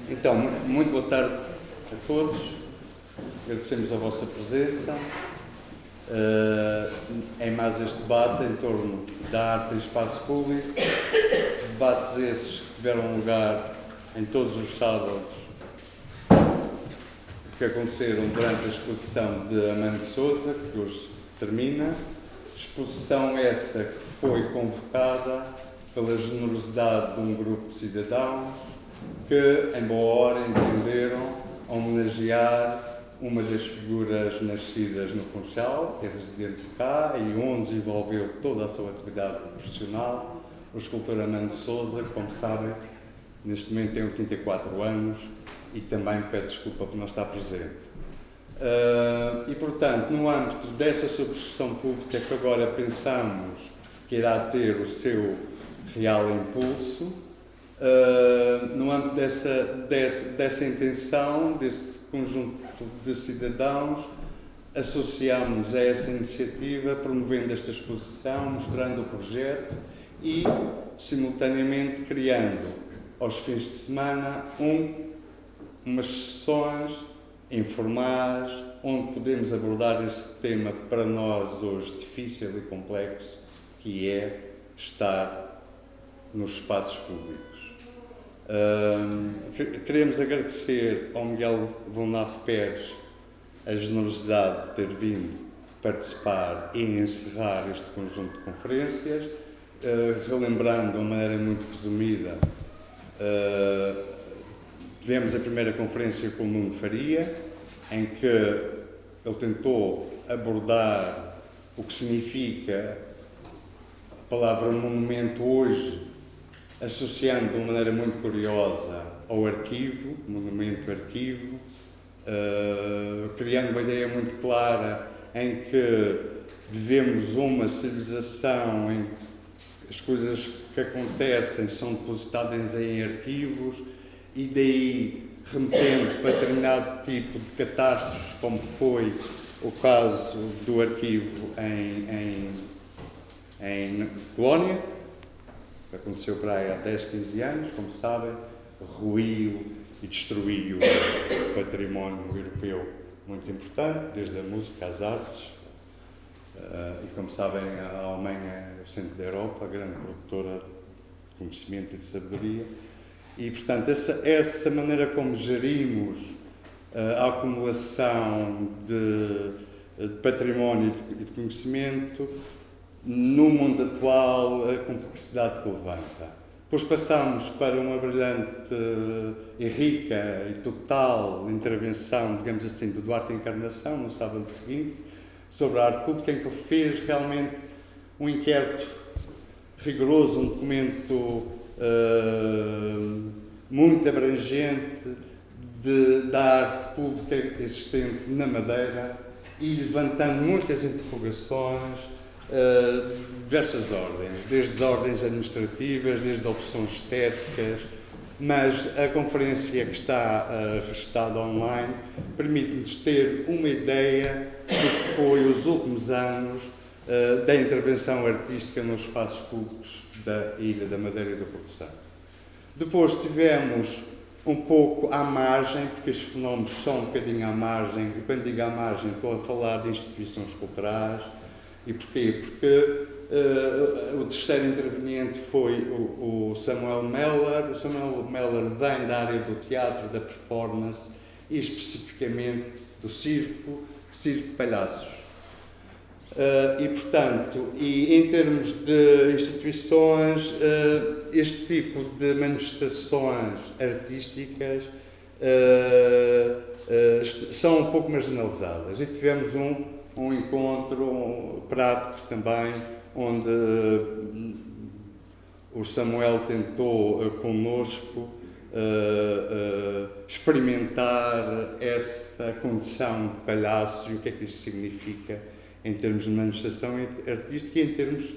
Então, muito boa tarde a todos. Agradecemos a vossa presença em mais este debate em torno da arte em espaço público. Debates esses que tiveram lugar em todos os sábados que aconteceram durante a exposição de Amando Sousa, que hoje termina. Exposição essa que foi convocada pela generosidade de um grupo de cidadãos que, em boa hora, entenderam homenagear uma das figuras nascidas no Funchal, que é residente cá, e onde desenvolveu toda a sua atividade profissional, o escultor Amando Sousa, que, como sabem, neste momento tem 84 anos e também pede desculpa por não estar presente. E, portanto, no âmbito dessa subscrição pública que agora pensamos que irá ter o seu real impulso, no âmbito dessa intenção, desse conjunto de cidadãos, associamos a essa iniciativa, promovendo esta exposição, mostrando o projeto e, simultaneamente, criando, aos fins de semana, umas sessões informais, onde podemos abordar esse tema para nós hoje difícil e complexo, que é estar nos espaços públicos. Queremos agradecer ao Miguel Volnaf Pérez a generosidade de ter vindo participar e encerrar este conjunto de conferências, relembrando de uma maneira muito resumida. Tivemos a primeira conferência com o Nuno Faria, em que ele tentou abordar o que significa a palavra monumento hoje, associando de uma maneira muito curiosa ao arquivo, monumento-arquivo, criando uma ideia muito clara em que vivemos uma civilização em que as coisas que acontecem são depositadas em arquivos, e daí remetendo para determinado tipo de catástrofes, como foi o caso do arquivo em Colónia, que aconteceu para aí há 10, 15 anos, como sabem, ruiu e destruiu um património europeu muito importante, desde a música às artes, e como sabem, a Alemanha é o centro da Europa, a grande produtora de conhecimento e de sabedoria. E, portanto, essa maneira como gerimos a acumulação de património e de conhecimento, no mundo atual, a complexidade que levanta. Depois passamos para uma brilhante e rica e total intervenção, digamos assim, do Duarte Encarnação, no sábado seguinte, sobre a arte pública, em que ele fez realmente um inquérito rigoroso, um documento muito abrangente da arte pública existente na Madeira e levantando muitas interrogações de diversas ordens, desde as ordens administrativas, desde opções estéticas, mas a conferência que está registada online permite-nos ter uma ideia do que foi os últimos anos da intervenção artística nos espaços públicos da Ilha da Madeira e do Porto Santo. Depois tivemos um pouco à margem, porque estes fenómenos são um bocadinho à margem, e quando digo à margem estou a falar de instituições culturais. E porquê? Porque o terceiro interveniente foi o Samuel Meller. O Samuel Meller vem da área do teatro, da performance e especificamente do circo palhaços. E, portanto, em termos de instituições, este tipo de manifestações artísticas são um pouco marginalizadas. E tivemos um encontro prático também, onde o Samuel tentou connosco experimentar essa condição de palhaço e o que é que isso significa em termos de manifestação artística e em termos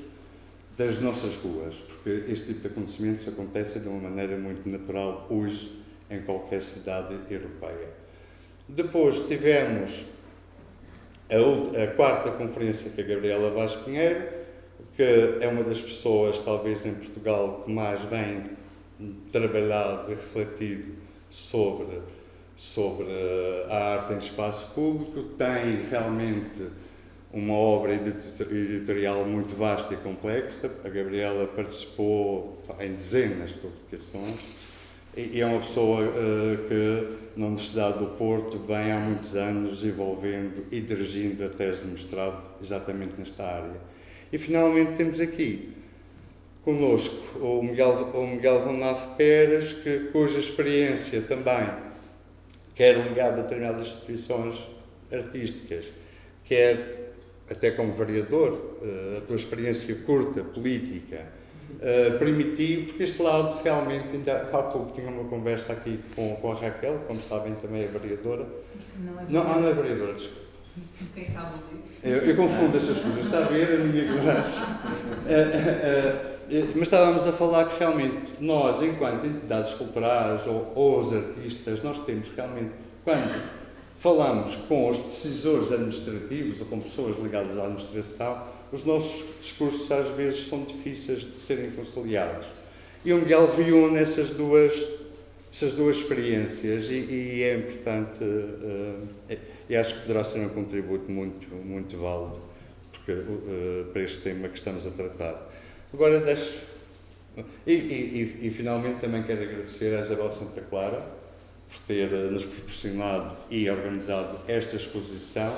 das nossas ruas, porque este tipo de acontecimentos acontece de uma maneira muito natural hoje em qualquer cidade europeia. Depois tivemos a quarta conferência com a Gabriela Vaz Pinheiro, que é uma das pessoas, talvez em Portugal, que mais vem trabalhado e refletido sobre a arte em espaço público, tem realmente uma obra editorial muito vasta e complexa. A Gabriela participou em dezenas de publicações e é uma pessoa que na Universidade do Porto vem há muitos anos desenvolvendo e dirigindo a tese de mestrado exatamente nesta área. E finalmente temos aqui connosco o Miguel Valnave Pérez, cuja experiência também, quer ligada a determinadas instituições artísticas, quer até como vereador, a tua experiência curta, política, permitiu, porque este lado realmente, ainda há pouco tinha uma conversa aqui com a Raquel, como sabem também é vereadora. Não é vereadora, desculpa. Quem sabe eu confundo estas coisas, está a ver a minha ignorância. Mas estávamos a falar que realmente nós, enquanto entidades culturais ou os artistas, nós temos realmente, quando falamos com os decisores administrativos ou com pessoas ligadas à administração, os nossos discursos às vezes são difíceis de serem conciliados. E o Miguel reúne essas duas experiências e é importante, e acho que poderá ser um contributo muito, muito válido para este tema que estamos a tratar. Agora deixo... E finalmente também quero agradecer à Isabel Santa Clara por ter nos proporcionado e organizado esta exposição,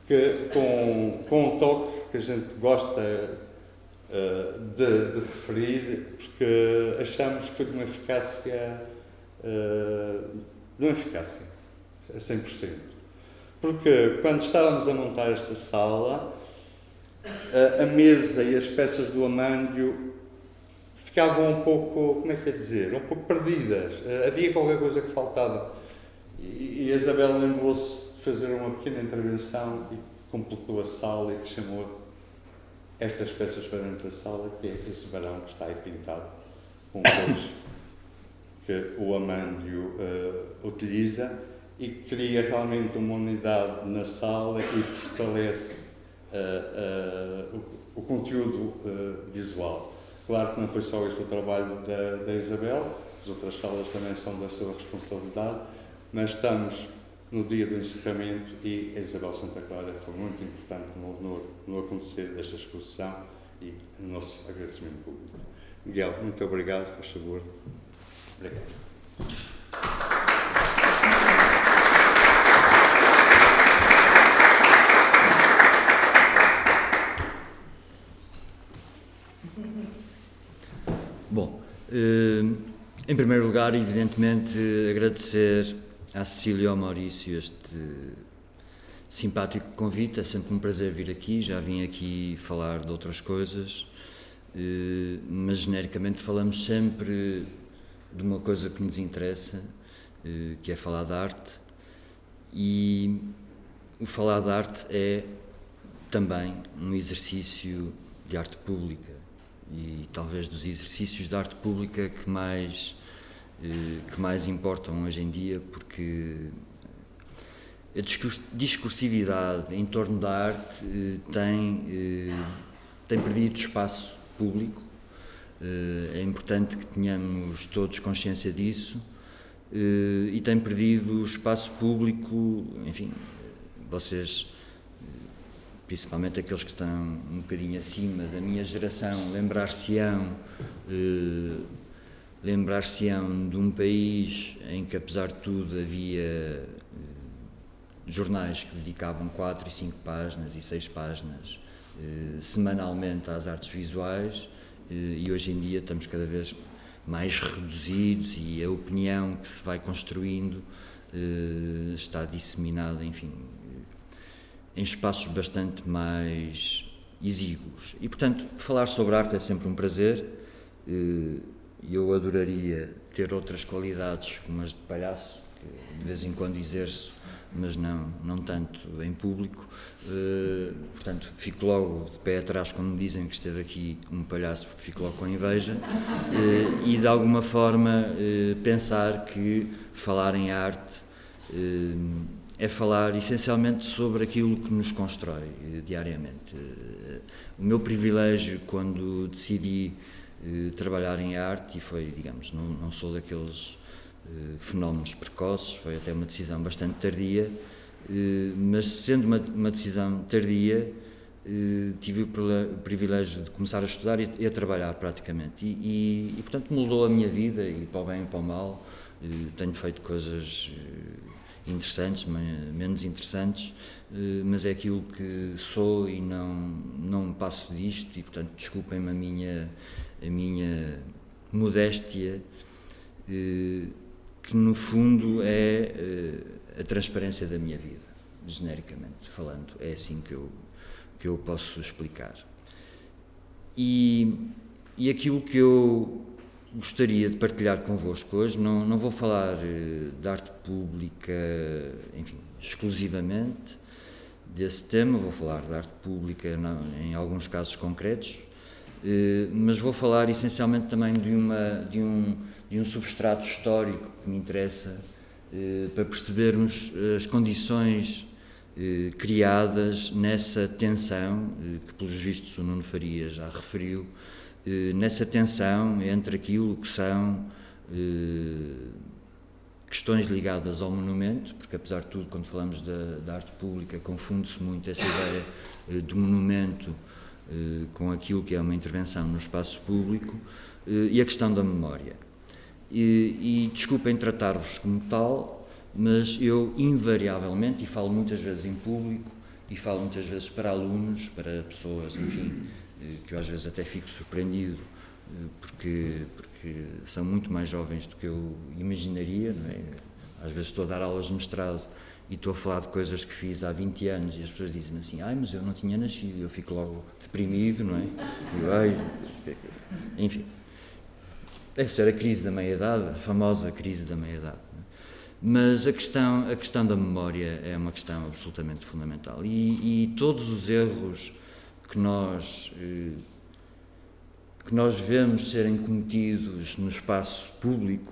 que com um toque que a gente gosta de referir, porque achamos que foi de uma eficácia, a 100%. Porque quando estávamos a montar esta sala, a mesa e as peças do Amândio ficavam um pouco, como é que é dizer, um pouco perdidas. Havia qualquer coisa que faltava. E a Isabel lembrou-se de fazer uma pequena intervenção e completou a sala e que chamou estas peças para dentro da sala, que é esse varão que está aí pintado com cores que o Amândio utiliza e que cria realmente uma unidade na sala e fortalece o conteúdo visual. Claro que não foi só este o trabalho da Isabel, as outras salas também são da sua responsabilidade, mas estamos no dia do encerramento e a Isabel Santa Clara foi muito importante no acontecer desta exposição e no nosso agradecimento público. Miguel, muito obrigado, por favor. Obrigado. Bom, em primeiro lugar, evidentemente, agradecer à Cecília e ao Maurício este simpático convite. É sempre um prazer vir aqui. Já vim aqui falar de outras coisas, mas genericamente falamos sempre de uma coisa que nos interessa, que é falar de arte, e o falar de arte é também um exercício de arte pública e talvez dos exercícios de arte pública que mais importam hoje em dia, porque a discursividade em torno da arte tem perdido espaço público. É importante que tenhamos todos consciência disso, e tem perdido espaço público. Enfim, vocês, principalmente aqueles que estão um bocadinho acima da minha geração, lembrar-se-ão de um país em que, apesar de tudo, havia jornais que dedicavam 4 e 5 páginas e 6 páginas semanalmente às artes visuais, e hoje em dia estamos cada vez mais reduzidos e a opinião que se vai construindo está disseminada, enfim, em espaços bastante mais exíguos. E, portanto, falar sobre arte é sempre um prazer. Eu adoraria ter outras qualidades como as de palhaço, que de vez em quando exerço, mas não tanto em público. Portanto, fico logo de pé atrás quando me dizem que esteve aqui um palhaço, porque fico logo com inveja. E, de alguma forma, pensar que falar em arte é falar essencialmente sobre aquilo que nos constrói diariamente. O meu privilégio, quando decidi trabalhar em arte, e foi, digamos, não sou daqueles fenómenos precoces, foi até uma decisão bastante tardia, mas sendo uma decisão tardia, tive o privilégio de começar a estudar e a trabalhar praticamente e portanto moldou a minha vida e para o bem e para o mal. Tenho feito coisas interessantes, menos interessantes, mas é aquilo que sou e não me passo disto e portanto desculpem-me a minha modéstia, que no fundo é a transparência da minha vida, genericamente falando, é assim que eu posso explicar. E aquilo que eu gostaria de partilhar convosco hoje, não vou falar de arte pública, enfim, exclusivamente desse tema, vou falar de arte pública em alguns casos concretos, mas vou falar essencialmente também de um substrato histórico que me interessa para percebermos as condições criadas nessa tensão, que pelos vistos o Nuno Faria já referiu, nessa tensão entre aquilo que são questões ligadas ao monumento, porque apesar de tudo, quando falamos da arte pública, confunde-se muito essa ideia do monumento com aquilo que é uma intervenção no espaço público, e a questão da memória. E desculpem tratar-vos como tal, mas eu invariavelmente, e falo muitas vezes em público, e falo muitas vezes para alunos, para pessoas, enfim, que eu às vezes até fico surpreendido, porque são muito mais jovens do que eu imaginaria, não é? Às vezes estou a dar aulas de mestrado e estou a falar de coisas que fiz há 20 anos e as pessoas dizem-me assim, mas eu não tinha nascido, eu fico logo deprimido, não é? Enfim, deve ser a crise da meia-idade, a famosa crise da meia-idade. Mas a questão da memória é uma questão absolutamente fundamental e todos os erros que nós vemos serem cometidos no espaço público,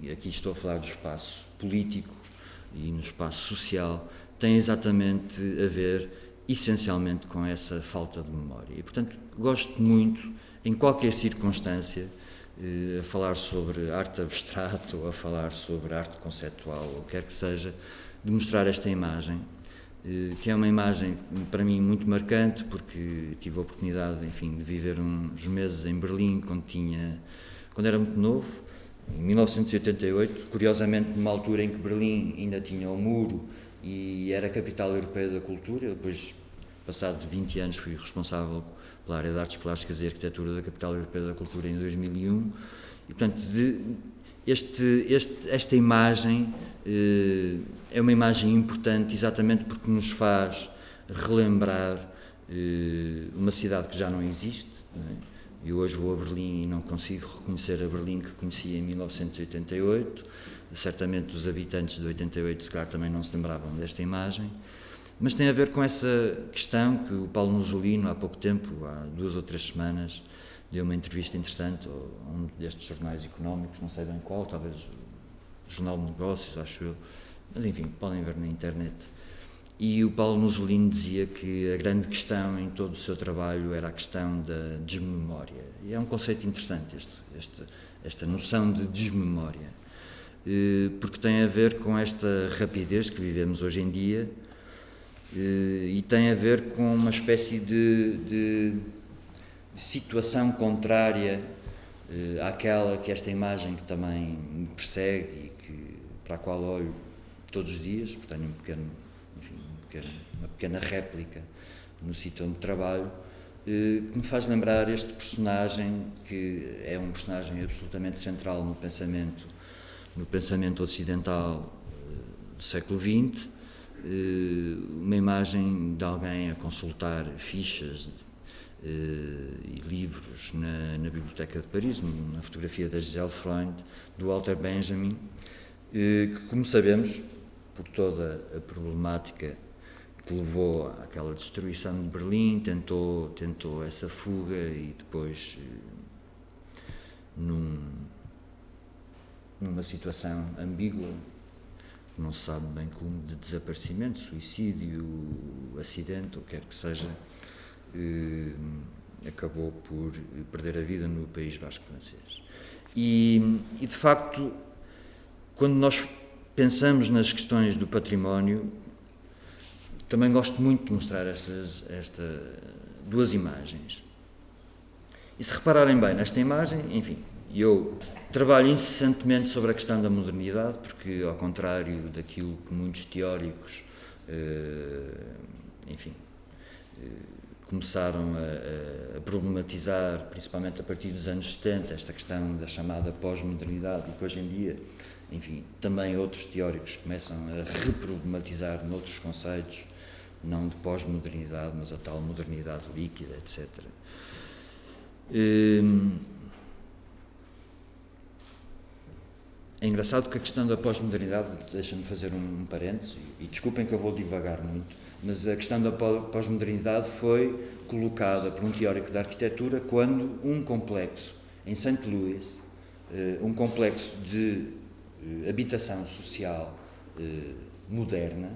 e aqui estou a falar do espaço político e no espaço social, têm exatamente a ver, essencialmente, com essa falta de memória. E, portanto, gosto muito, em qualquer circunstância, a falar sobre arte abstrata ou a falar sobre arte conceptual, ou o que quer que seja, de mostrar esta imagem, que é uma imagem para mim muito marcante, porque tive a oportunidade, enfim, de viver uns meses em Berlim quando era muito novo, em 1988, curiosamente numa altura em que Berlim ainda tinha o muro e era a capital europeia da cultura. Eu depois, passados 20 anos, fui responsável pela área de artes plásticas e arquitetura da capital europeia da cultura em 2001 e, portanto, esta imagem é uma imagem importante exatamente porque nos faz relembrar uma cidade que já não existe, não é? Eu hoje vou a Berlim e não consigo reconhecer a Berlim que conhecia em 1988, certamente os habitantes de 88 se calhar também não se lembravam desta imagem, mas tem a ver com essa questão que o Paulo Nusolino há pouco tempo, há 2 ou 3 semanas, deu uma entrevista interessante a um destes jornais económicos, não sei bem qual, talvez o Jornal de Negócios, acho eu, mas enfim, podem ver na internet. E o Paulo Nusolino dizia que a grande questão em todo o seu trabalho era a questão da desmemória. E é um conceito interessante esta noção de desmemória, porque tem a ver com esta rapidez que vivemos hoje em dia e tem a ver com uma espécie de situação contrária àquela que esta imagem que também me persegue e para a qual olho todos os dias, porque tenho uma pequena réplica no sítio onde trabalho, que me faz lembrar este personagem, que é um personagem absolutamente central no pensamento ocidental do século XX, uma imagem de alguém a consultar fichas e livros na Biblioteca de Paris, uma fotografia da Gisèle Freund, do Walter Benjamin, que, como sabemos, por toda a problemática que levou àquela destruição de Berlim, tentou essa fuga e depois, numa situação ambígua, não se sabe bem como, de desaparecimento, suicídio, acidente, ou quer que seja, acabou por perder a vida no País Basco francês. E de facto, quando nós pensamos nas questões do património, também gosto muito de mostrar estas duas imagens. E se repararem bem nesta imagem, enfim, eu trabalho incessantemente sobre a questão da modernidade, porque, ao contrário daquilo que muitos teóricos, começaram a problematizar, principalmente a partir dos anos 70, esta questão da chamada pós-modernidade, e que hoje em dia, enfim, também outros teóricos começam a reproblematizar noutros conceitos, não de pós-modernidade, mas a tal modernidade líquida, etc. É engraçado que a questão da pós-modernidade, deixa-me fazer um parênteses, e desculpem que eu vou divagar muito, mas a questão da pós-modernidade foi colocada por um teórico da arquitetura quando um complexo em St. Louis, um complexo de habitação social moderna,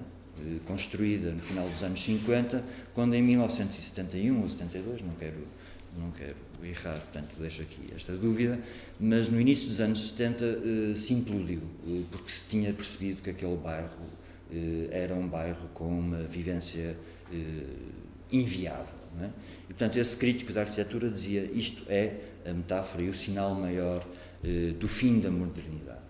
construída no final dos anos 50, quando em 1971 ou 72, não quero errar, portanto deixo aqui esta dúvida, mas no início dos anos 70 se implodiu, porque se tinha percebido que aquele bairro era um bairro com uma vivência inviável, não é? E portanto esse crítico da arquitetura dizia: isto é a metáfora e o sinal maior do fim da modernidade.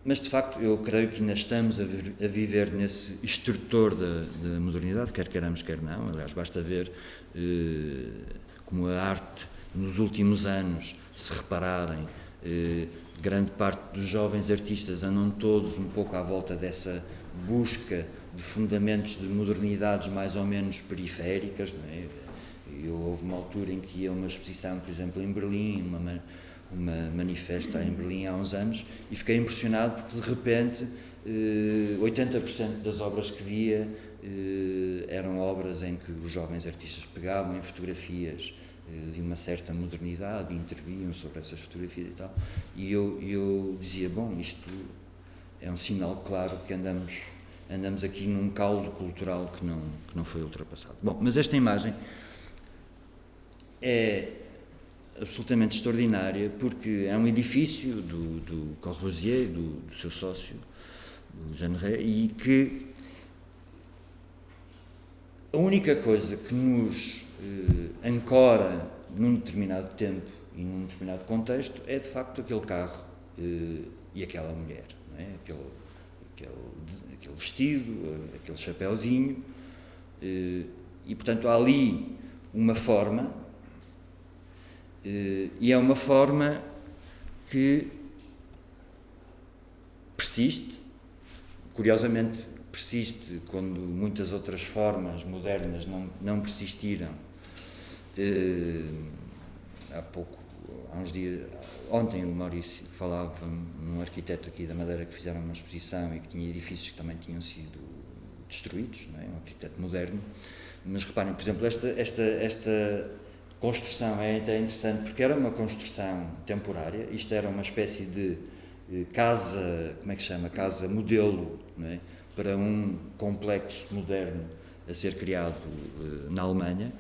Mas de facto eu creio que ainda estamos a viver nesse extrator da modernidade, quer queiramos, quer não. Aliás, basta ver como a arte nos últimos anos, se repararem, grande parte dos jovens artistas andam todos um pouco à volta dessa busca de fundamentos de modernidades mais ou menos periféricas, não é? Houve uma altura em que ia uma exposição, por exemplo, em Berlim, uma manifesta em Berlim há uns anos, e fiquei impressionado porque de repente 80% das obras que via eram obras em que os jovens artistas pegavam em fotografias de uma certa modernidade e intervinham sobre essas fotografias e tal, e eu dizia, bom, isto é um sinal claro que andamos aqui num caldo cultural que não foi ultrapassado. Bom, mas esta imagem é absolutamente extraordinária, porque é um edifício do Corbusier, do seu sócio, do Jeanneret, e que a única coisa que nos ancora num determinado tempo e num determinado contexto é de facto aquele carro e aquela mulher, não é? Aquele vestido, aquele chapéuzinho, e portanto há ali uma forma, e é uma forma que persiste, curiosamente persiste quando muitas outras formas modernas não persistiram. Há uns dias, ontem o Maurício falava-me num arquiteto aqui da Madeira que fizeram uma exposição e que tinha edifícios que também tinham sido destruídos, não é? Um arquiteto moderno, mas reparem, por exemplo, esta construção é até interessante porque era uma construção temporária, isto era uma espécie de casa, como é que se chama? Casa modelo, não é? Para um complexo moderno a ser criado na Alemanha,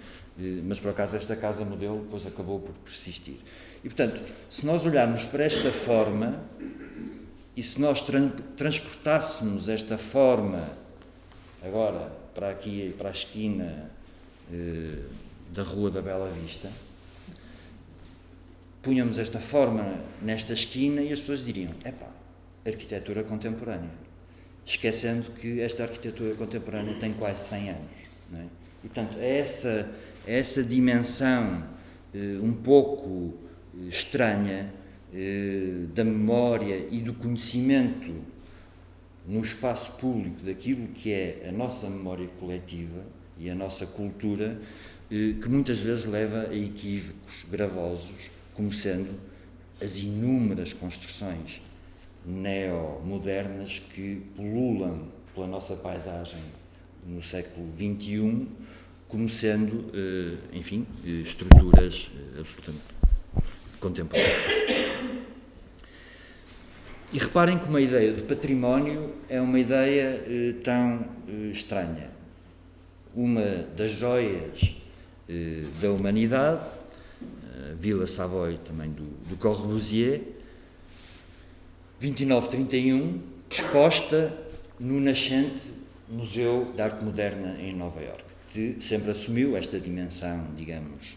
mas por acaso esta casa modelo depois acabou por persistir. E portanto, se nós olharmos para esta forma e se nós transportássemos esta forma agora para aqui, para a esquina da Rua da Bela Vista, punhamos esta forma nesta esquina e as pessoas diriam, arquitetura contemporânea, esquecendo que esta arquitetura contemporânea tem quase 100 anos, não é? E portanto é essa dimensão um pouco estranha da memória e do conhecimento no espaço público daquilo que é a nossa memória coletiva e a nossa cultura, que muitas vezes leva a equívocos gravosos, como sendo as inúmeras construções neomodernas que pululam pela nossa paisagem no século XXI, como sendo, estruturas absolutamente contemporâneas. E reparem como a ideia de património é uma ideia tão estranha. Uma das joias da humanidade, a Vila Savoy também do Corbusier, 2931, exposta no nascente Museu de Arte Moderna em Nova Iorque, que sempre assumiu esta dimensão, digamos,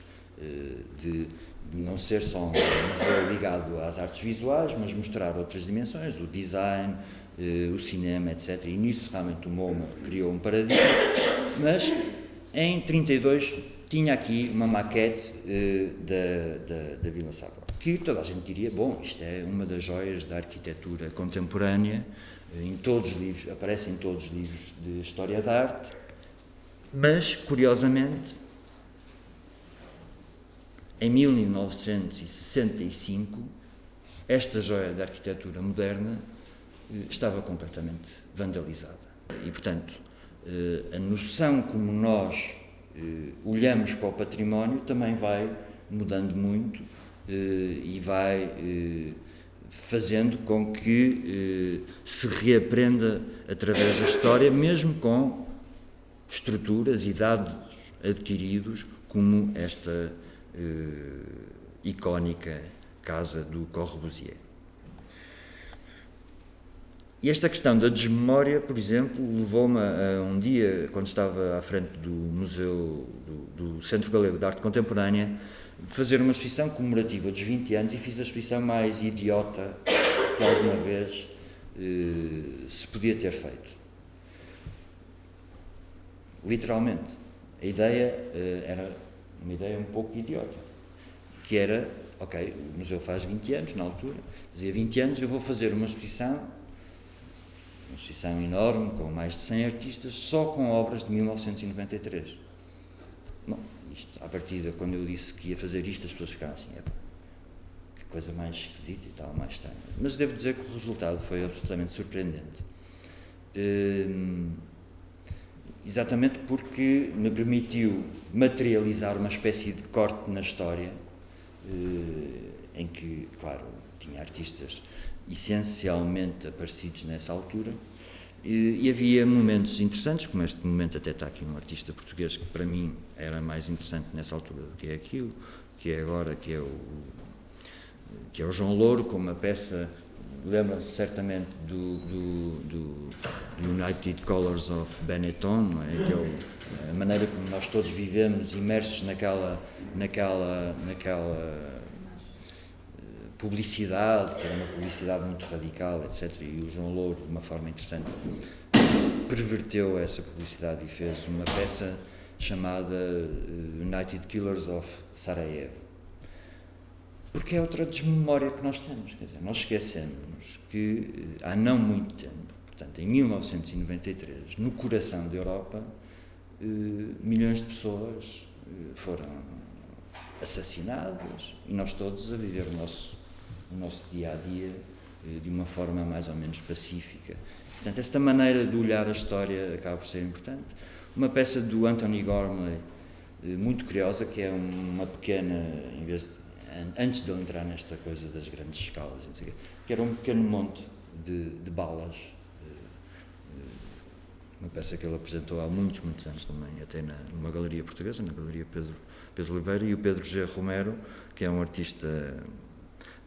de não ser só um museu ligado às artes visuais, mas mostrar outras dimensões, o design, o cinema, etc. E nisso realmente o MoMA criou um paradigma, mas em 32 tinha aqui uma maquete da Vila Savoy, que toda a gente diria, bom, isto é uma das joias da arquitetura contemporânea, em todos os livros, aparece em todos os livros de História da Arte, mas, curiosamente, em 1965, esta joia da arquitetura moderna estava completamente vandalizada. E, portanto, a noção como nós olhamos para o património também vai mudando muito e vai fazendo com que se reaprenda através da história, mesmo com estruturas e dados adquiridos como esta icónica casa do Corbusier. E esta questão da desmemória, por exemplo, levou-me a um dia, quando estava à frente do Museu do Centro Galego de Arte Contemporânea, fazer uma exposição comemorativa dos 20 anos, e fiz a exposição mais idiota que alguma vez se podia ter feito. Literalmente. A ideia era uma ideia um pouco idiota, que era, ok, o museu faz 20 anos, na altura, dizia 20 anos, eu vou fazer uma exposição enorme, com mais de 100 artistas, só com obras de 1993. Bom, isto, à partida, quando eu disse que ia fazer isto, as pessoas ficaram assim, que coisa mais esquisita e tal, mais estranha. Mas devo dizer que o resultado foi absolutamente surpreendente. Exatamente porque me permitiu materializar uma espécie de corte na história, em que, claro, tinha artistas essencialmente aparecidos nessa altura, e havia momentos interessantes, como este momento. Até está aqui um artista português que para mim era mais interessante nessa altura do que é aquilo, que é agora, que é o João Louro, com uma peça, lembra-se certamente do United Colors of Benetton, não é? Que é a maneira como nós todos vivemos imersos naquela publicidade, que era uma publicidade muito radical, etc. E o João Louro, de uma forma interessante, perverteu essa publicidade e fez uma peça chamada United Killers of Sarajevo. Porque é outra desmemória que nós temos, quer dizer, nós esquecemos que há não muito tempo, portanto em 1993, no coração da Europa, milhões de pessoas foram assassinadas e nós todos a viver o nosso dia-a-dia de uma forma mais ou menos pacífica. Portanto, esta maneira de olhar a história acaba por ser importante. Uma peça do Anthony Gormley, muito curiosa, que é uma pequena, em vez de, antes de ele entrar nesta coisa das grandes escalas, que era um pequeno monte de balas, uma peça que ele apresentou há muitos anos também, até numa galeria portuguesa, na Galeria Pedro Oliveira, e o Pedro G. Romero, que é um artista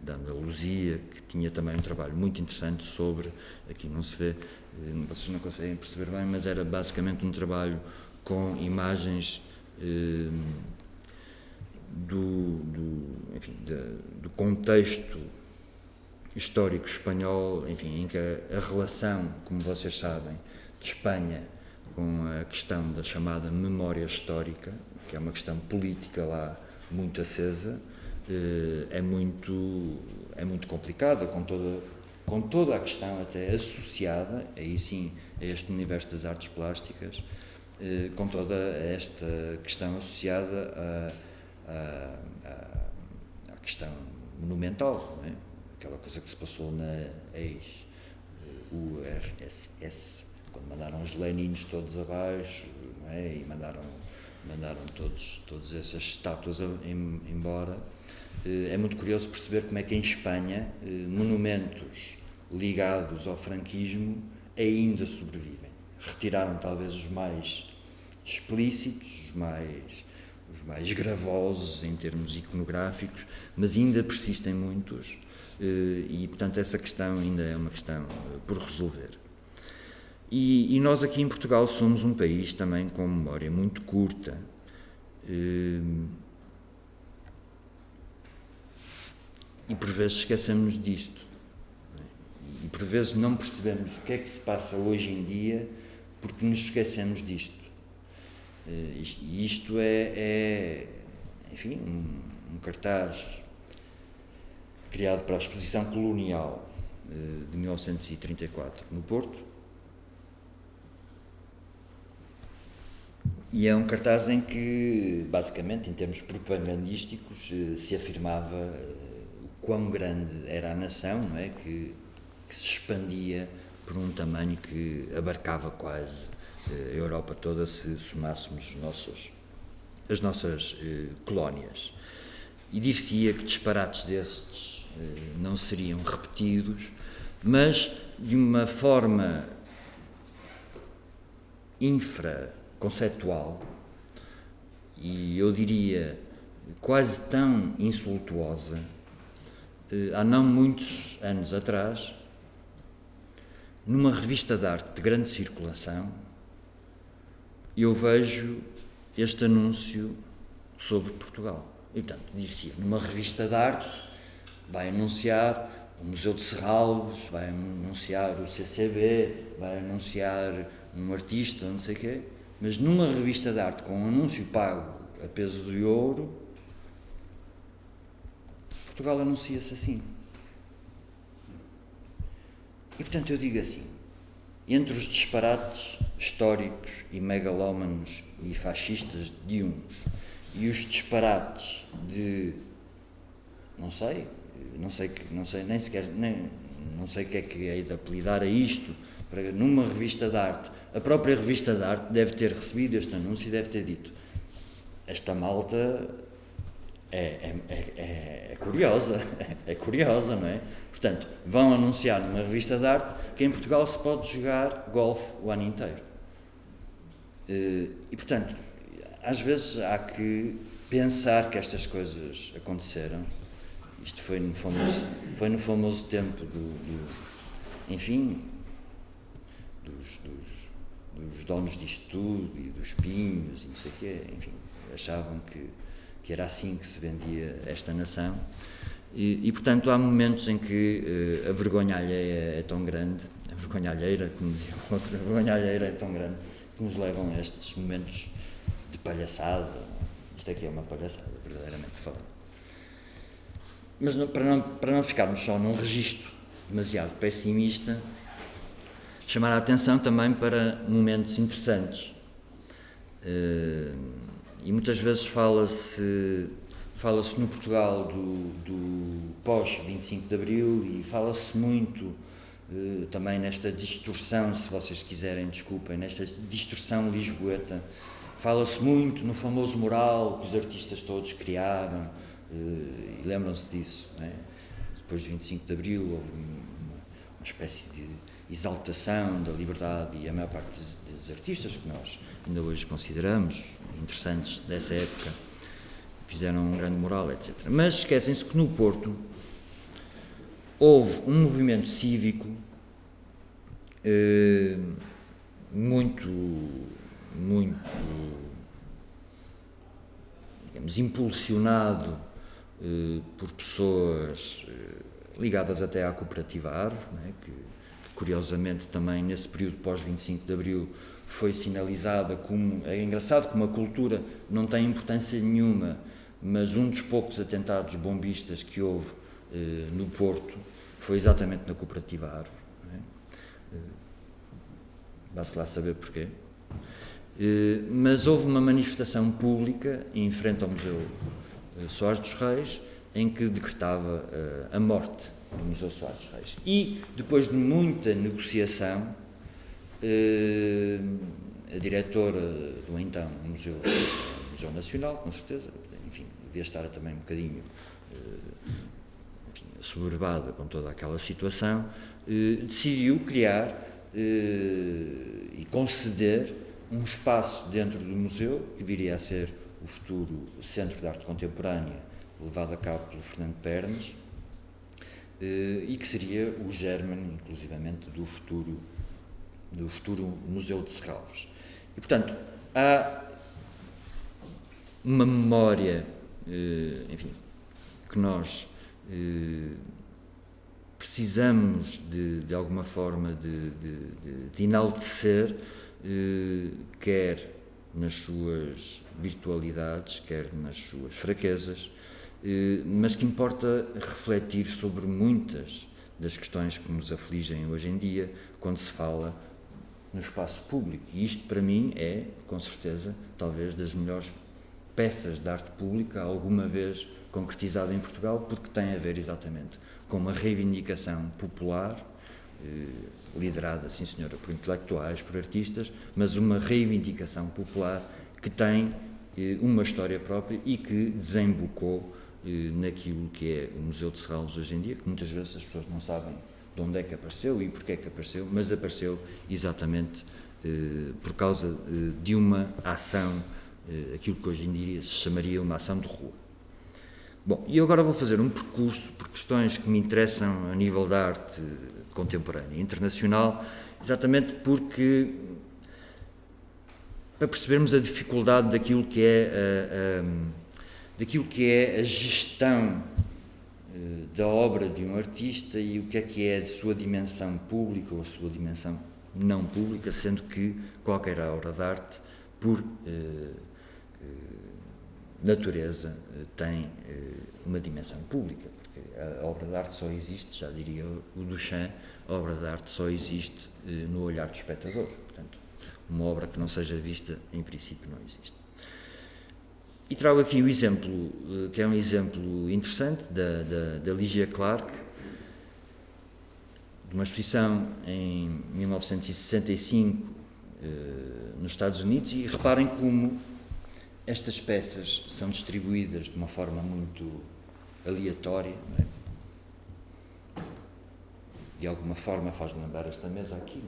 da Andaluzia, que tinha também um trabalho muito interessante sobre, aqui não se vê, vocês não conseguem perceber bem, mas era basicamente um trabalho com imagens do contexto histórico espanhol, enfim, em que a relação, como vocês sabem, de Espanha com a questão da chamada memória histórica, que é uma questão política lá muito acesa, é muito complicada, com toda a questão até associada, aí sim, a este universo das artes plásticas, com toda esta questão associada à questão monumental, não é? Aquela coisa que se passou na ex-URSS, quando mandaram os leninos todos abaixo, não é? E mandaram todas essas estátuas embora. É muito curioso perceber como é que em Espanha monumentos ligados ao franquismo ainda sobrevivem. Retiraram talvez os mais explícitos, os mais gravosos em termos iconográficos, mas ainda persistem muitos e, portanto, essa questão ainda é uma questão por resolver. E nós aqui em Portugal somos um país também com memória muito curta. E por vezes esquecemos disto. E por vezes não percebemos o que é que se passa hoje em dia porque nos esquecemos disto. E isto enfim, um cartaz criado para a Exposição Colonial de 1934 no Porto. E é um cartaz em que, basicamente, em termos propagandísticos, se afirmava o quão grande era a nação, não é? Que se expandia por um tamanho que abarcava quase a Europa toda se somássemos as nossas colónias. E dir-se-ia que disparates destes não seriam repetidos, mas de uma forma infraconceptual, e eu diria quase tão insultuosa. Há não muitos anos atrás, numa revista de arte de grande circulação, eu vejo este anúncio sobre Portugal. E, portanto, dir-se, numa revista de arte vai anunciar o Museu de Serralves, vai anunciar o CCB, vai anunciar um artista, não sei o quê, mas numa revista de arte com um anúncio pago a peso de ouro, Portugal anuncia-se assim. E, portanto, eu digo assim, entre os disparates históricos e megalómanos e fascistas de uns e os disparates de, não sei o que é que é de apelidar a isto, para, numa revista de arte, a própria revista de arte deve ter recebido este anúncio e deve ter dito: esta malta é curiosa, é curiosa, não é? Portanto, vão anunciar numa revista de arte que em Portugal se pode jogar golfe o ano inteiro. E, portanto, às vezes há que pensar que estas coisas aconteceram. Isto foi no famoso tempo enfim, dos donos disto tudo e dos pinhos e não sei o quê, enfim, achavam que era assim que se vendia esta nação. E, portanto, há momentos em que a vergonha alheia é tão grande, a vergonha alheira, como dizia o outro, a vergonha alheira é tão grande, que nos levam a estes momentos de palhaçada. Isto aqui é uma palhaçada, verdadeiramente falando. Mas para não ficarmos só num registro demasiado pessimista, chamar a atenção também para momentos interessantes. E muitas vezes fala-se no Portugal do pós-25 de Abril e fala-se muito também nesta distorção, se vocês quiserem, desculpem, nesta distorção lisboeta. Fala-se muito no famoso mural que os artistas todos criaram, e lembram-se disso, não é? Depois de 25 de Abril houve uma espécie de exaltação da liberdade e a maior parte dos artistas que nós ainda hoje consideramos interessantes dessa época fizeram um grande mural, etc. Mas esquecem-se que no Porto houve um movimento cívico muito, digamos, impulsionado por pessoas ligadas até à Cooperativa Árvore, não é? que curiosamente também nesse período pós-25 de Abril foi sinalizada como, é engraçado como a cultura não tem importância nenhuma, mas um dos poucos atentados bombistas que houve no Porto foi exatamente na Cooperativa Árvore. Não é? Vá-se lá saber porquê. Mas houve uma manifestação pública em frente ao Museu Soares dos Reis, em que decretava a morte do Museu Soares dos Reis. E, depois de muita negociação, a diretora do então Museu Nacional, com certeza, enfim, devia estar também um bocadinho assoberbada com toda aquela situação, decidiu criar e conceder um espaço dentro do museu, que viria a ser o futuro Centro de Arte Contemporânea, levado a cabo pelo Fernando Pernas, e que seria o germen, inclusivamente, do futuro Museu de Serralves. E, portanto, há uma memória, enfim, que nós precisamos de alguma forma de enaltecer, quer nas suas virtualidades, quer nas suas fraquezas, mas que importa refletir sobre muitas das questões que nos afligem hoje em dia, quando se fala no espaço público. E isto, para mim, é, com certeza, talvez das melhores peças de arte pública alguma vez concretizada em Portugal, porque tem a ver exatamente com uma reivindicação popular, liderada, sim senhora, por intelectuais, por artistas, mas uma reivindicação popular que tem uma história própria e que desembocou naquilo que é o Museu de Serralves hoje em dia, que muitas vezes as pessoas não sabem de onde é que apareceu e porque é que apareceu, mas apareceu exatamente por causa de uma ação, aquilo que hoje em dia se chamaria uma ação de rua. Bom, e eu agora vou fazer um percurso por questões que me interessam a nível da arte contemporânea e internacional, exatamente porque, para percebermos a dificuldade daquilo que é a gestão da obra de um artista e o que é de sua dimensão pública ou a sua dimensão não pública, sendo que qualquer obra de arte, por natureza, tem uma dimensão pública, porque a obra de arte só existe, já diria o Duchamp, a obra de arte só existe no olhar do espectador. Portanto, uma obra que não seja vista, em princípio, não existe. E trago aqui o exemplo, que é um exemplo interessante, da Lygia Clark, de uma exposição em 1965 nos Estados Unidos, e reparem como estas peças são distribuídas de uma forma muito aleatória, não é? De alguma forma faz-me lembrar esta mesa aqui,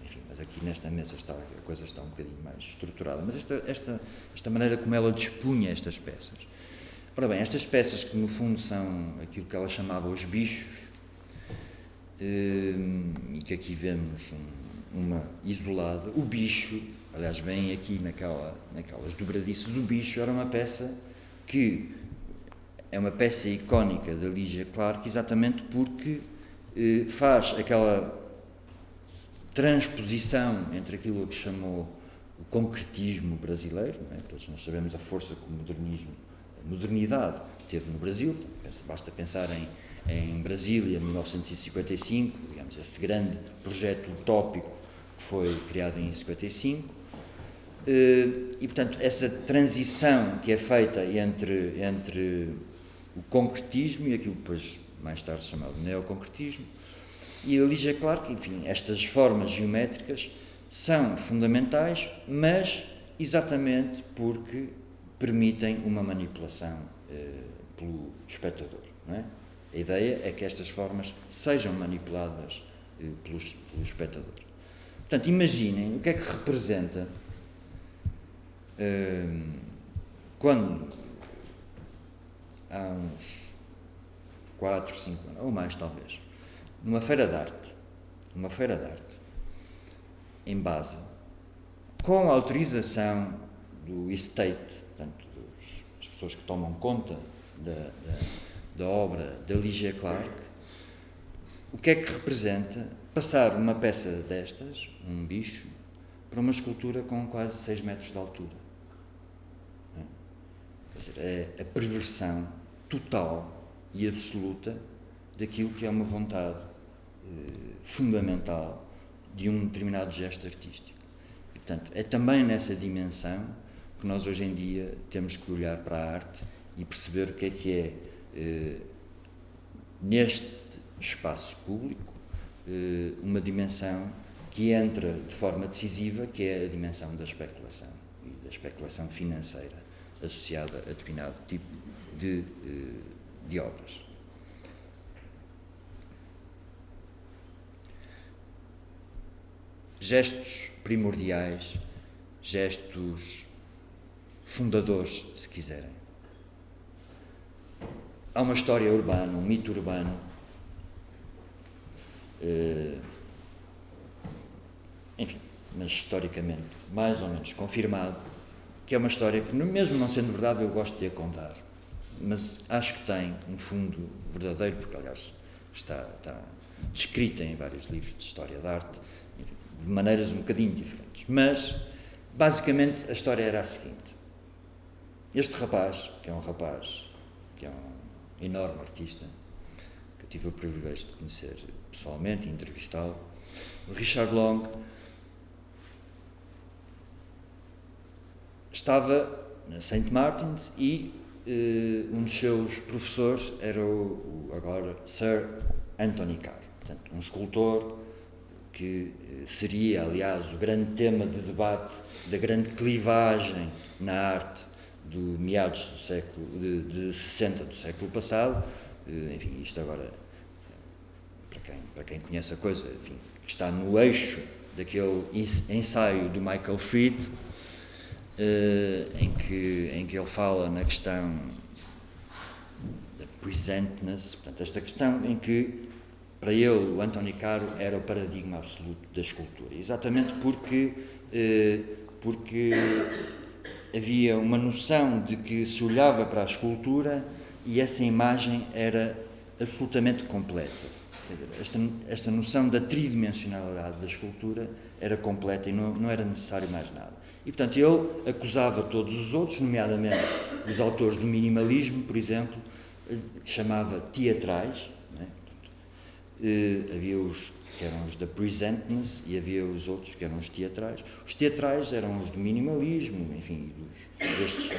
enfim, mas aqui nesta mesa a coisa está um bocadinho mais estruturada, mas esta maneira como ela dispunha estas peças. Ora bem, estas peças que no fundo são aquilo que ela chamava os bichos, e que aqui vemos uma isolada, o bicho, aliás, vem aqui naquelas dobradiças, o bicho era uma peça que é uma peça icónica da Lygia Clark, exatamente porque faz aquela transposição entre aquilo que chamou o concretismo brasileiro, não é? Todos nós sabemos a força que a modernidade teve no Brasil, basta pensar em Brasília, 1955, digamos, esse grande projeto utópico que foi criado em 55, e, portanto, essa transição que é feita entre o concretismo e aquilo que depois, mais tarde, chamado neoconcretismo, e a Lygia Clark, enfim, estas formas geométricas são fundamentais, mas exatamente porque permitem uma manipulação pelo espectador, não é? A ideia é que estas formas sejam manipuladas pelo espectador. Portanto, imaginem o que é que representa quando há uns 4, 5 anos, ou mais talvez, numa feira de arte, em base, com a autorização do estate, portanto, das pessoas que tomam conta da obra da Lygia Clark, o que é que representa passar uma peça destas, um bicho, para uma escultura com quase 6 metros de altura? Quer dizer, é a perversão total e absoluta daquilo que é uma vontade fundamental de um determinado gesto artístico. E, portanto, é também nessa dimensão que nós hoje em dia temos que olhar para a arte e perceber o que é neste espaço público uma dimensão que entra de forma decisiva, que é a dimensão da especulação e da especulação financeira associada a determinado tipo de obras. Gestos primordiais, gestos fundadores, se quiserem. Há uma história urbana, um mito urbano, enfim, mas historicamente mais ou menos confirmado, que é uma história que, mesmo não sendo verdade, eu gosto de a contar, mas acho que tem um fundo verdadeiro, porque aliás está descrita em vários livros de história da arte, enfim, de maneiras um bocadinho diferentes. Mas, basicamente, a história era a seguinte. Este rapaz, que é um enorme artista, que eu tive o privilégio de conhecer pessoalmente e entrevistá-lo, o Richard Long, estava na St. Martin's e um dos seus professores era agora Sir Anthony Carr, portanto, um escultor que seria, aliás, o grande tema de debate da grande clivagem na arte do meados do século de 60 do século passado. Enfim, isto agora, para quem conhece a coisa, enfim, está no eixo daquele ensaio do Michael Fried, em que ele fala na questão da presentness, portanto, esta questão em que, para ele, o Anthony Caro era o paradigma absoluto da escultura, exatamente porque havia uma noção de que se olhava para a escultura e essa imagem era absolutamente completa. Esta noção da tridimensionalidade da escultura era completa e não era necessário mais nada. E, portanto, ele acusava todos os outros, nomeadamente os autores do minimalismo, por exemplo, chamava teatrais, não é? Havia os que eram os da presentness e havia os outros que eram os teatrais. Os teatrais eram os do minimalismo, enfim, destes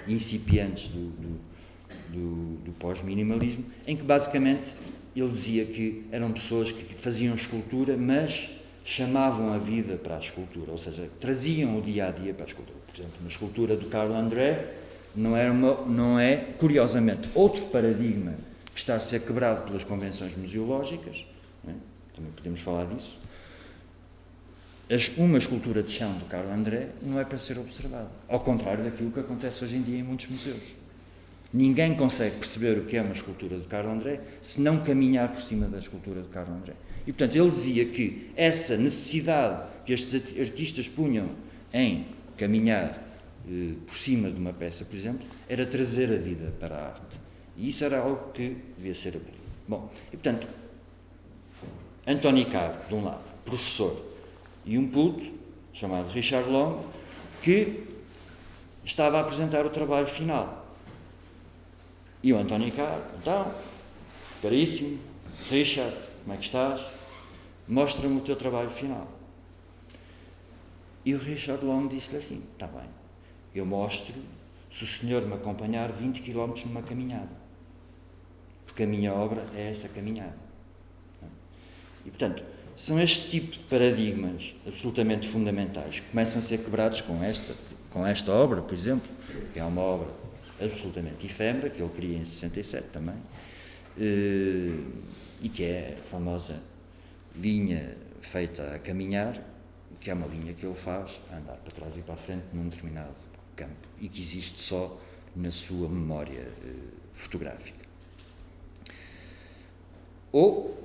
incipientes do pós-minimalismo, em que basicamente ele dizia que eram pessoas que faziam escultura, mas chamavam a vida para a escultura, ou seja, traziam o dia-a-dia para a escultura. Por exemplo, na escultura do Carlo André, não é, curiosamente, outro paradigma que está a ser quebrado pelas convenções museológicas, não é? Também podemos falar disso. Uma escultura de chão do Carlo André não é para ser observada, ao contrário daquilo que acontece hoje em dia em muitos museus. Ninguém consegue perceber o que é uma escultura de Carlo André se não caminhar por cima da escultura de Carlo André. E, portanto, ele dizia que essa necessidade que estes artistas punham em caminhar por cima de uma peça, por exemplo, era trazer a vida para a arte. E isso era algo que devia ser abolido. Bom, e, portanto, Anthony Carr, de um lado, professor, e um puto, chamado Richard Long, que estava a apresentar o trabalho final. E o Anthony Carr, então, caríssimo, Richard, como é que estás? Mostra-me o teu trabalho final. E o Richard Long disse-lhe assim, está bem, eu mostro se o senhor me acompanhar 20 km numa caminhada. Porque a minha obra é essa caminhada. E, portanto, são este tipo de paradigmas absolutamente fundamentais que começam a ser quebrados com esta obra, por exemplo, que é uma obra absolutamente efêmera, que ele cria em 67 também, e que é a famosa linha feita a caminhar, que é uma linha que ele faz a andar para trás e para a frente num determinado campo e que existe só na sua memória fotográfica. Ou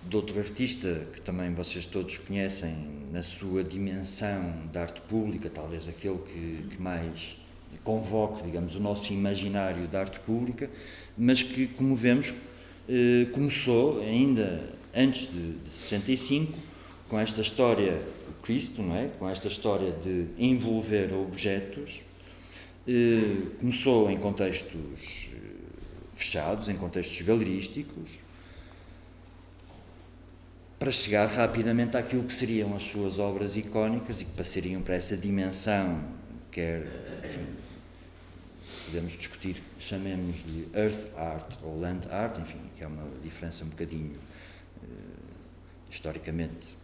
de outro artista que também vocês todos conhecem na sua dimensão da arte pública, talvez aquele que mais convoque, digamos, o nosso imaginário da arte pública, mas que, como vemos, começou ainda antes de 65, com esta história do Cristo, não é? Com esta história de envolver objetos, começou em contextos fechados, em contextos galerísticos, para chegar rapidamente àquilo que seriam as suas obras icónicas e que passariam para essa dimensão, enfim, podemos discutir, chamemos-lhe Earth Art ou Land Art, enfim, que é uma diferença um bocadinho historicamente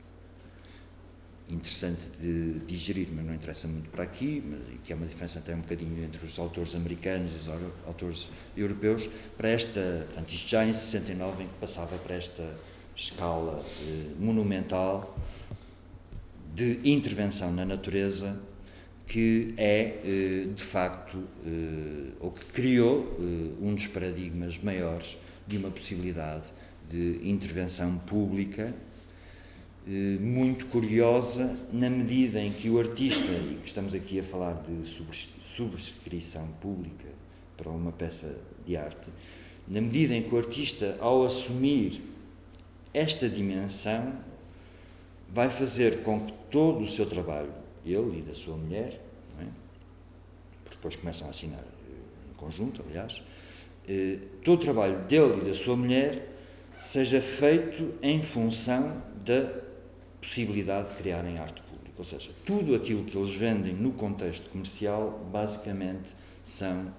interessante de digerir, mas não interessa muito para aqui, que é uma diferença até um bocadinho entre os autores americanos e os autores europeus, para portanto, isto já em 69, em que passava para esta escala monumental de intervenção na natureza, que é, de facto, ou que criou um dos paradigmas maiores de uma possibilidade de intervenção pública muito curiosa, na medida em que o artista, e que estamos aqui a falar de subscrição pública para uma peça de arte, na medida em que o artista, ao assumir esta dimensão, vai fazer com que todo o seu trabalho, ele e da sua mulher, não é? Porque depois começam a assinar em conjunto, aliás, todo o trabalho dele e da sua mulher seja feito em função da possibilidade de criarem arte pública. Ou seja, tudo aquilo que eles vendem no contexto comercial, basicamente, são,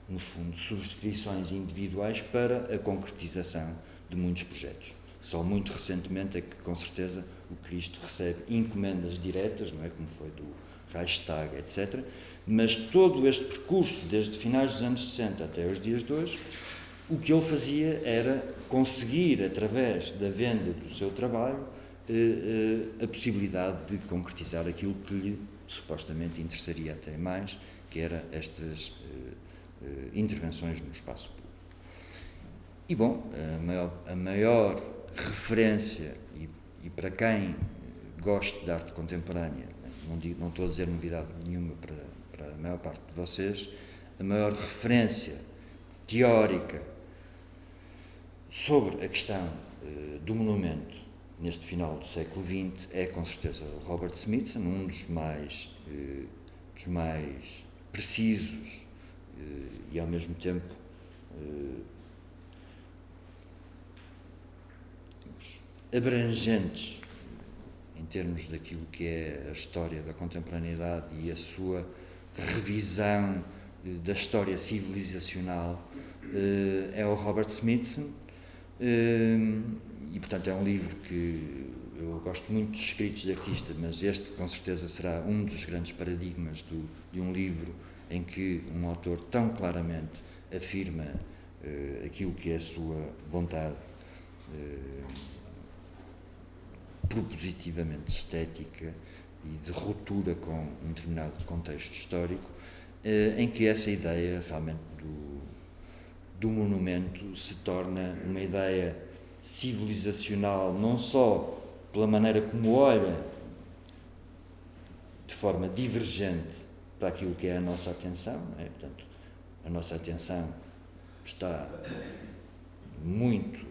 no fundo, subscrições individuais para a concretização de muitos projetos. Só muito recentemente é que, com certeza, o Cristo recebe encomendas diretas, não é? Como foi do Reichstag, etc. Mas todo este percurso, desde finais dos anos 60 até os dias de hoje, o que ele fazia era conseguir, através da venda do seu trabalho, a possibilidade de concretizar aquilo que lhe supostamente interessaria até mais, que era estas intervenções no espaço público. E, bom, a maior referência, e para quem gosta de arte contemporânea, não estou a dizer novidade nenhuma para a maior parte de vocês, a maior referência teórica sobre a questão do monumento neste final do século XX é, com certeza, o Robert Smithson, um dos mais precisos e, ao mesmo tempo, abrangentes em termos daquilo que é a história da contemporaneidade e a sua revisão da história civilizacional, é o Robert Smithson, e portanto é um livro que eu gosto muito dos escritos de artista, mas este com certeza será um dos grandes paradigmas de um livro em que um autor tão claramente afirma aquilo que é a sua vontade propositivamente estética e de ruptura com um determinado contexto histórico, em que essa ideia realmente do monumento se torna uma ideia civilizacional, não só pela maneira como olha de forma divergente para aquilo que é a nossa atenção, portanto, a nossa atenção está muito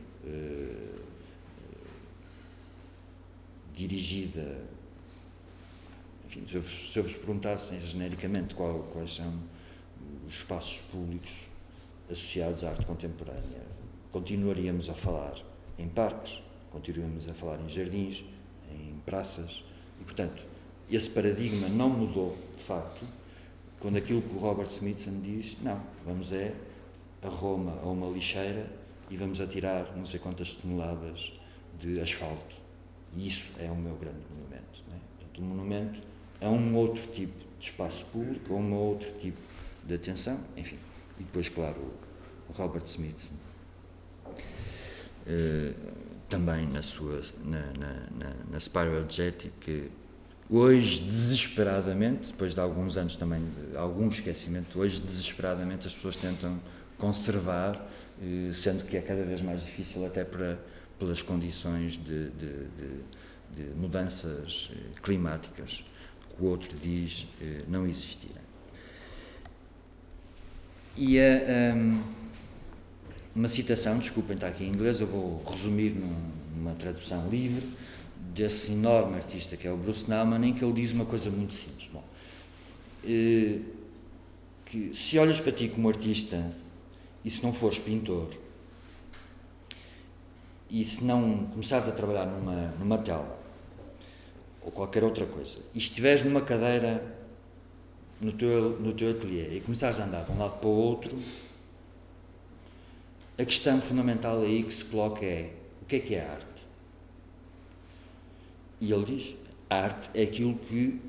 dirigida, enfim, se eu vos perguntasse genericamente quais são os espaços públicos associados à arte contemporânea, continuaríamos a falar em parques, continuaríamos a falar em jardins, em praças, e portanto esse paradigma não mudou de facto quando aquilo que o Robert Smithson diz, não, vamos a Roma a uma lixeira e vamos atirar não sei quantas toneladas de asfalto. E isso é o meu grande monumento. Não é? Portanto, o monumento é um outro tipo de espaço público, é um outro tipo de atenção, enfim. E depois, claro, o Robert Smithson, também na Spiral Jetty, que hoje, desesperadamente, depois de alguns anos também, de algum esquecimento, hoje, desesperadamente, as pessoas tentam conservar, sendo que é cada vez mais difícil até pelas condições de mudanças climáticas que o outro diz não existirem. E uma citação, desculpem, está aqui em inglês, eu vou resumir numa tradução livre, desse enorme artista que é o Bruce Nauman, em que ele diz uma coisa muito simples. Bom, que se olhas para ti como artista e se não fores pintor, e se não começares a trabalhar numa tela ou qualquer outra coisa, e estiveres numa cadeira no teu ateliê e começares a andar de um lado para o outro, a questão fundamental aí que se coloca é: o que é a arte? E ele diz: a arte é aquilo que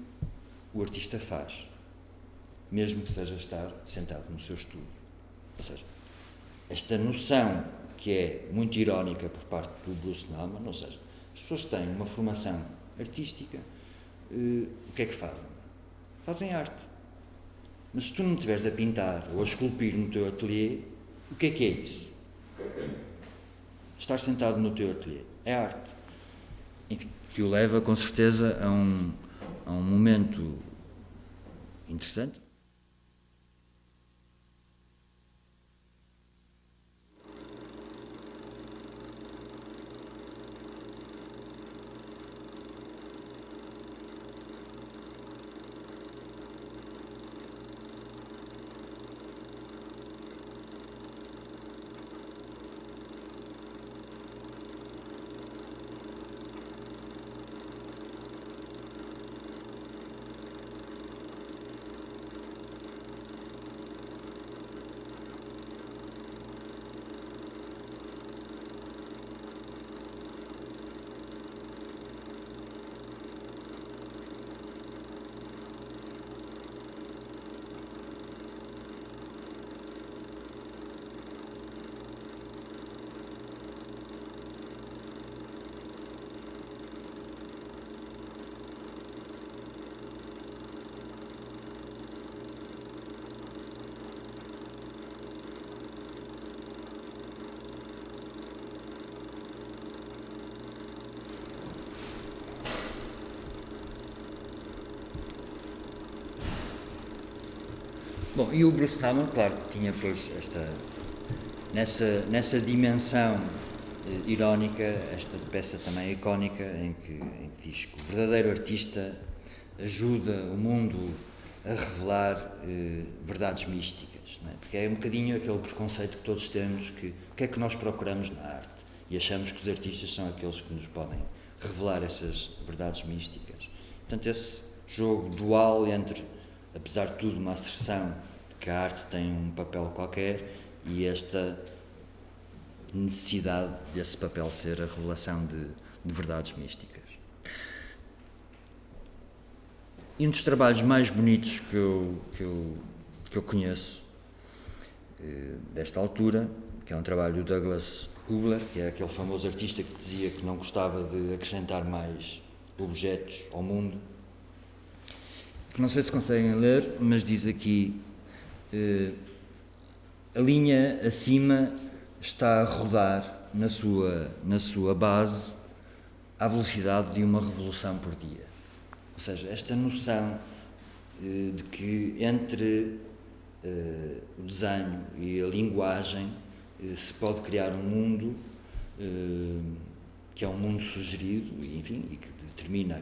o artista faz, mesmo que seja estar sentado no seu estúdio. Ou seja, esta noção que é muito irónica por parte do Bruce Nauman, ou seja, as pessoas que têm uma formação artística, o que é que fazem? Fazem arte. Mas se tu não estiveres a pintar ou a esculpir no teu ateliê, o que é isso? Estar sentado no teu ateliê é arte. Enfim, que o leva com certeza a um momento interessante. Bom, e o Bruce Nauman, claro, tinha depois nessa dimensão irónica, esta peça também icónica, em que diz que o verdadeiro artista ajuda o mundo a revelar verdades místicas, não é? Porque é um bocadinho aquele preconceito que todos temos, que o que é que nós procuramos na arte? E achamos que os artistas são aqueles que nos podem revelar essas verdades místicas. Portanto, esse jogo dual entre, apesar de tudo, uma asserção de que a arte tem um papel qualquer e esta necessidade desse papel ser a revelação de verdades místicas. E um dos trabalhos mais bonitos que eu conheço desta altura, que é um trabalho do Douglas Hubler, que é aquele famoso artista que dizia que não gostava de acrescentar mais objetos ao mundo, que não sei se conseguem ler, mas diz aqui a linha acima está a rodar na sua base à velocidade de uma revolução por dia. Ou seja, esta noção de que entre o desenho e a linguagem se pode criar um mundo que é um mundo sugerido, enfim, e que determina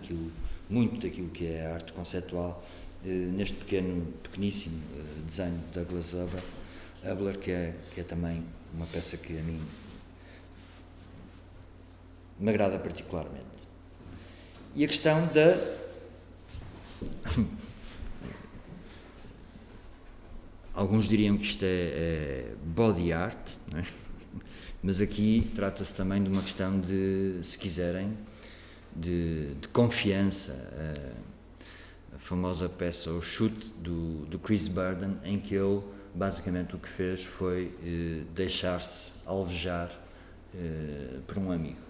muito daquilo que é a arte conceptual neste pequeníssimo desenho de Douglas Hubler, que é também uma peça que a mim me agrada particularmente. E a questão alguns diriam que isto é body art, não é? Mas aqui trata-se também de uma questão de, se quiserem, de confiança. A famosa peça, o Chute, do Chris Burden, em que ele basicamente o que fez foi deixar-se alvejar por um amigo.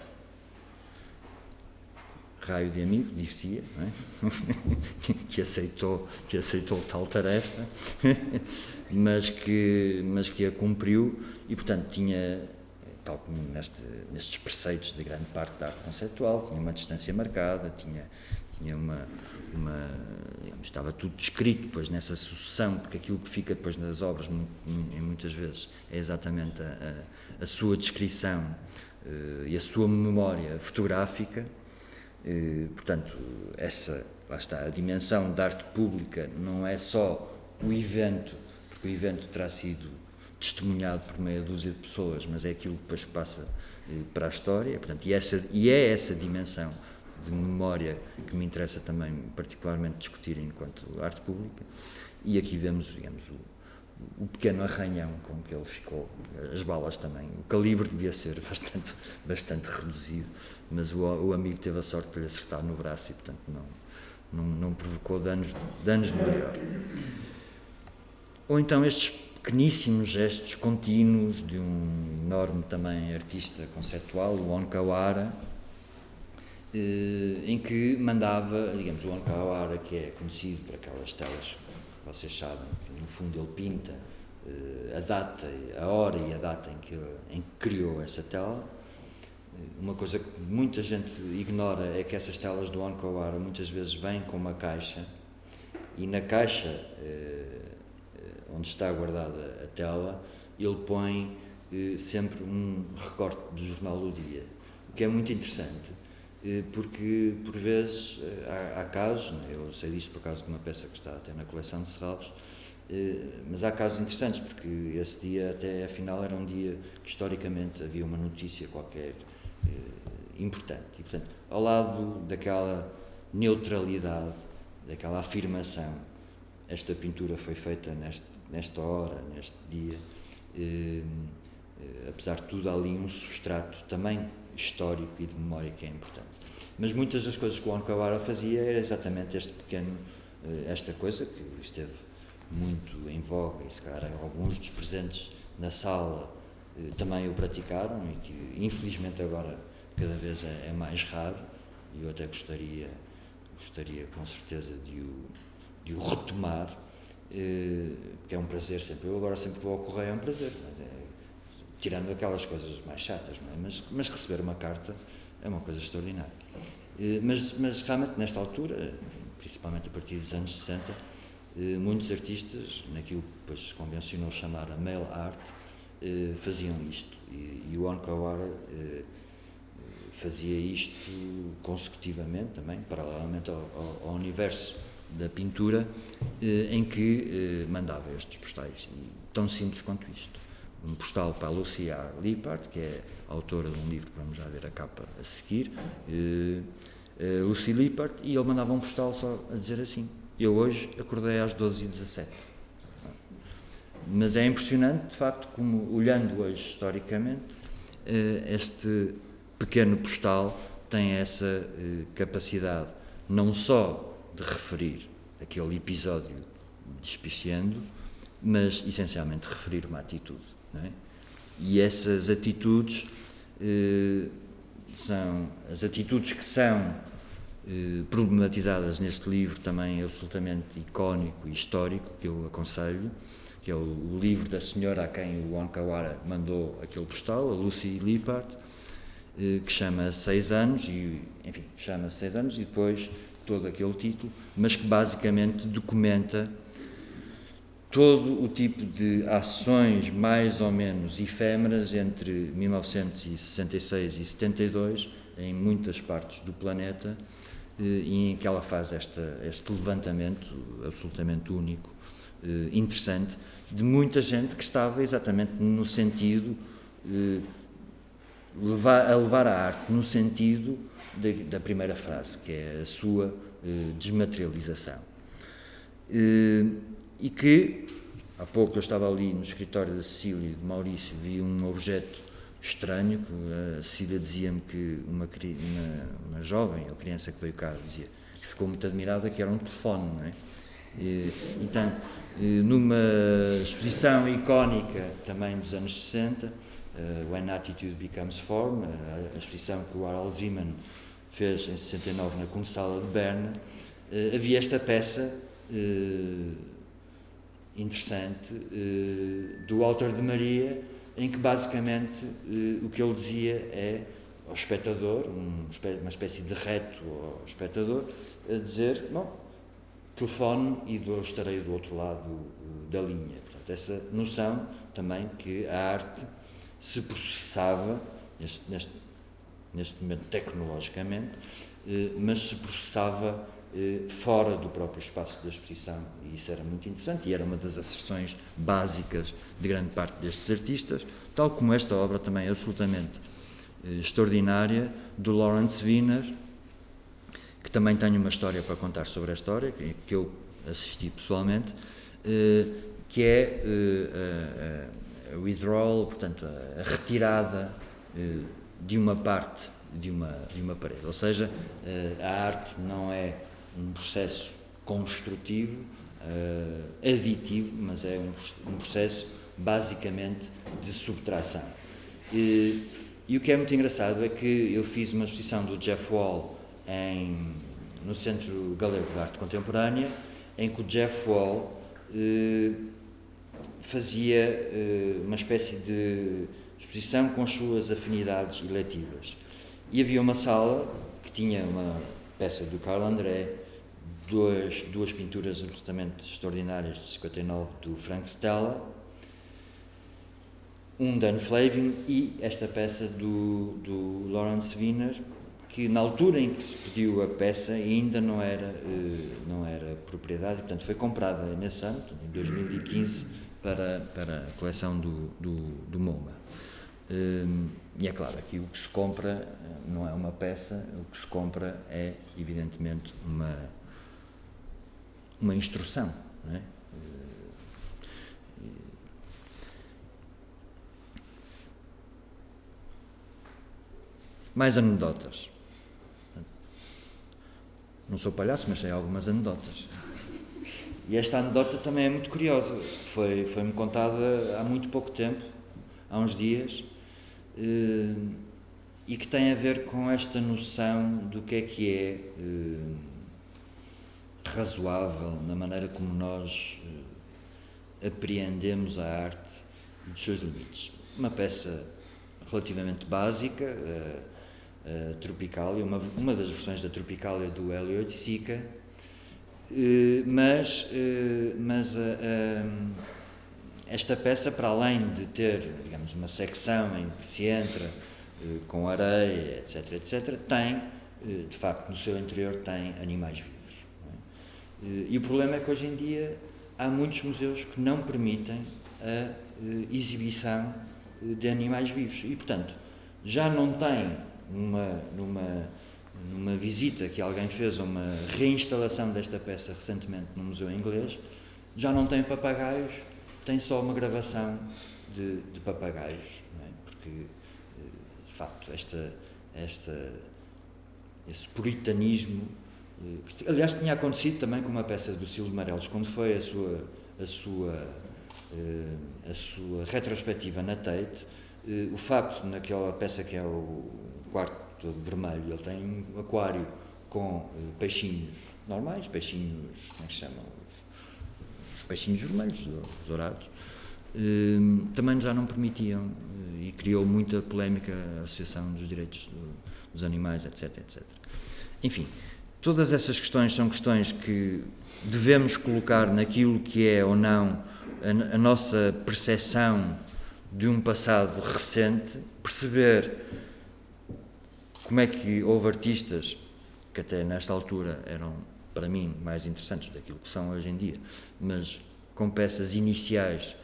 Raio de amigo, dir-se-ia, não é? que aceitou tal tarefa, mas que a cumpriu e, portanto, tinha, tal como nestes preceitos de grande parte da arte conceptual, tinha uma distância marcada, tinha estava tudo descrito depois nessa sucessão, porque aquilo que fica depois nas obras, muitas vezes, é exatamente a sua descrição e a sua memória fotográfica. Portanto, lá está, a dimensão da arte pública não é só o evento, porque o evento terá sido testemunhado por meia dúzia de pessoas, mas é aquilo que depois passa para a história, portanto, e é essa dimensão de memória que me interessa também particularmente discutir enquanto arte pública. E aqui vemos, digamos, o pequeno arranhão com que ele ficou, as balas também, o calibre devia ser bastante reduzido, mas o amigo teve a sorte de lhe acertar no braço e, portanto, não provocou danos de maior. Ou então estes pequeníssimos gestos contínuos de um enorme também artista conceptual, o Onkawara, em que mandava, digamos, o Onkawara, que é conhecido por aquelas telas que vocês sabem, que no fundo ele pinta a data, a hora e a data em que criou essa tela, uma coisa que muita gente ignora é que essas telas do Onkawara muitas vezes vêm com uma caixa, e na caixa onde está guardada a tela ele põe sempre um recorte do jornal do dia, o que é muito interessante, porque por vezes há casos, eu sei disto por causa de uma peça que está até na coleção de Serralves, mas há casos interessantes, porque esse dia até afinal era um dia que historicamente havia uma notícia qualquer importante, e portanto ao lado daquela neutralidade, daquela afirmação, esta pintura foi feita nesta hora, neste dia, apesar de tudo há ali um substrato também histórico e de memória que é importante. Mas muitas das coisas que o Onkawara fazia era exatamente esta coisa que esteve muito em voga, e se calhar alguns dos presentes na sala também o praticaram, e que infelizmente agora cada vez é mais raro, e eu até gostaria com certeza de o retomar, porque é um prazer sempre. Eu agora sempre vou ao correio, é um prazer, tirando aquelas coisas mais chatas, não é? Mas receber uma carta é uma coisa extraordinária. Mas realmente nesta altura, principalmente a partir dos anos 60, muitos artistas, naquilo que depois se convencionou chamar a mail art, faziam isto, e o Onkawara fazia isto consecutivamente também, paralelamente ao universo da pintura, em que mandava estes postais, e tão simples quanto isto. Um postal para a Lucy R. Lippard, que é autora de um livro que vamos já ver a capa a seguir, Lucy Lippard, e ele mandava um postal só a dizer assim: eu hoje acordei às 12h17. Mas é impressionante, de facto, como, olhando hoje historicamente, este pequeno postal tem essa capacidade não só de referir aquele episódio despiciando, mas essencialmente referir uma atitude, não é? E essas atitudes são as atitudes que são problematizadas neste livro, também absolutamente icónico e histórico, que eu aconselho, que é o livro da senhora a quem o Onkawara mandou aquele postal, a Lucy Lippard, que chama 6 anos, e enfim, chama 6 anos, e depois todo aquele título, mas que basicamente documenta todo o tipo de ações mais ou menos efêmeras entre 1966 e 72 em muitas partes do planeta, e em que ela faz este levantamento absolutamente único, interessante, de muita gente que estava exatamente no sentido a levar a arte no sentido da primeira frase, que é a sua desmaterialização. E que, há pouco eu estava ali no escritório da Cecília e de Maurício, vi um objeto estranho, que a Cecília dizia-me que uma jovem ou criança que veio cá dizia que ficou muito admirada, que era um telefone, não é? Então, numa exposição icónica também dos anos 60, When Attitude Becomes Form, a exposição que o Harald Zeeman fez em 69 na Kunsthalle de Berna, havia esta peça interessante do Walter de Maria, em que basicamente o que ele dizia é ao espectador, uma espécie de reto ao espectador, a dizer: bom, telefone e estarei do outro lado da linha. Portanto, essa noção também que a arte se processava, neste momento tecnologicamente, mas se processava fora do próprio espaço da exposição, e isso era muito interessante, e era uma das asserções básicas de grande parte destes artistas, tal como esta obra também absolutamente extraordinária do Lawrence Wiener, que também tenho uma história para contar sobre a história, que eu assisti pessoalmente, que é a withdrawal, portanto a retirada de uma parte de uma parede, ou seja, a arte não é um processo construtivo, aditivo, mas é um processo basicamente de subtração. E o que é muito engraçado é que eu fiz uma exposição do Jeff Wall no Centro Galego de Arte Contemporânea, em que o Jeff Wall fazia uma espécie de exposição com as suas afinidades eletivas. E havia uma sala que tinha uma peça do Carl André, duas pinturas absolutamente extraordinárias de 59 do Frank Stella, um Dan Flavin e esta peça do Lawrence Wiener, que na altura em que se pediu a peça ainda não era propriedade, portanto foi comprada nesse ano, em 2015, para a coleção do MoMA. E é claro, aqui o que se compra não é uma peça, o que se compra é, evidentemente, uma instrução, não é? Mais anedotas. Não sou palhaço, mas sei algumas anedotas. E esta anedota também é muito curiosa. Foi-me contada há muito pouco tempo, há uns dias, e que tem a ver com esta noção do que é razoável na maneira como nós apreendemos a arte e dos seus limites. Uma peça relativamente básica, Tropicalia, uma das versões da Tropicalia do Hélio Oiticica, mas esta peça, para além de ter, digamos, uma secção em que se entra com areia, etc., tem, de facto, no seu interior tem animais vivos. Não é? E o problema é que hoje em dia há muitos museus que não permitem a exibição de animais vivos e, portanto, já não tem numa visita que alguém fez a uma reinstalação desta peça recentemente no museu inglês, já não tem papagaios, tem só uma gravação de papagaios, não é? Porque, de facto, esse puritanismo, aliás, tinha acontecido também com uma peça do Cílio de Meireles, quando foi a sua retrospectiva na Tate, o facto, naquela peça que é o quarto todo vermelho, ele tem um aquário com peixinhos normais, peixinhos, como é que se chamam? Os peixinhos vermelhos, os dourados, também já não permitiam e criou muita polémica a Associação dos Direitos dos Animais, etc. Enfim, todas essas questões são questões que devemos colocar naquilo que é ou não a nossa percepção de um passado recente, perceber como é que houve artistas que até nesta altura eram, para mim, mais interessantes daquilo que são hoje em dia, mas com peças iniciais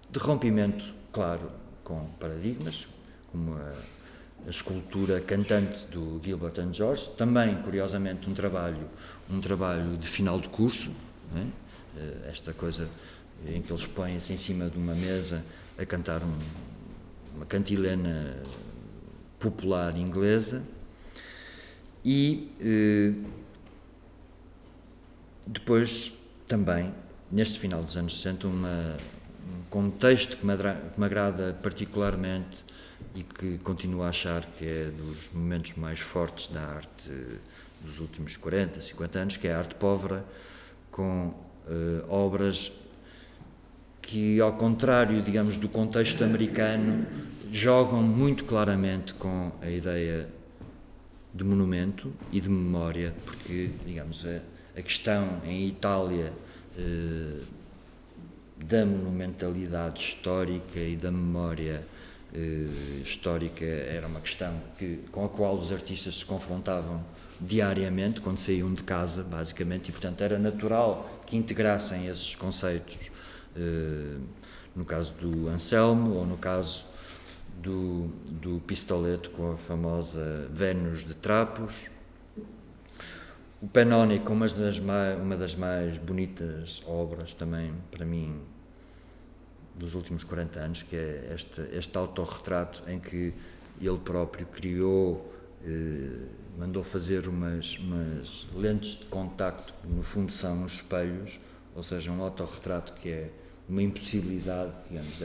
de rompimento, claro, com paradigmas, como a escultura cantante do Gilbert and George, também, curiosamente, um trabalho de final de curso, não é? Esta coisa em que eles põem-se em cima de uma mesa a cantar uma cantilena popular inglesa e depois também, neste final dos anos 60, um contexto que me agrada particularmente e que continuo a achar que é dos momentos mais fortes da arte dos últimos 40, 50 anos, que é a arte povera, com obras que, ao contrário, digamos, do contexto americano, jogam muito claramente com a ideia de monumento e de memória, porque, digamos, a questão em Itália da monumentalidade histórica e da memória histórica era uma questão com a qual os artistas se confrontavam diariamente, quando saíam de casa, basicamente, e, portanto, era natural que integrassem esses conceitos, no caso do Anselmo, ou no caso do Pistoleto, com a famosa Vênus de Trapos. O Pennoni, com uma das mais bonitas obras também, para mim, dos últimos 40 anos, que é este autorretrato em que ele próprio criou, mandou fazer umas lentes de contacto, que no fundo são uns espelhos, ou seja, um autorretrato que é uma impossibilidade, digamos,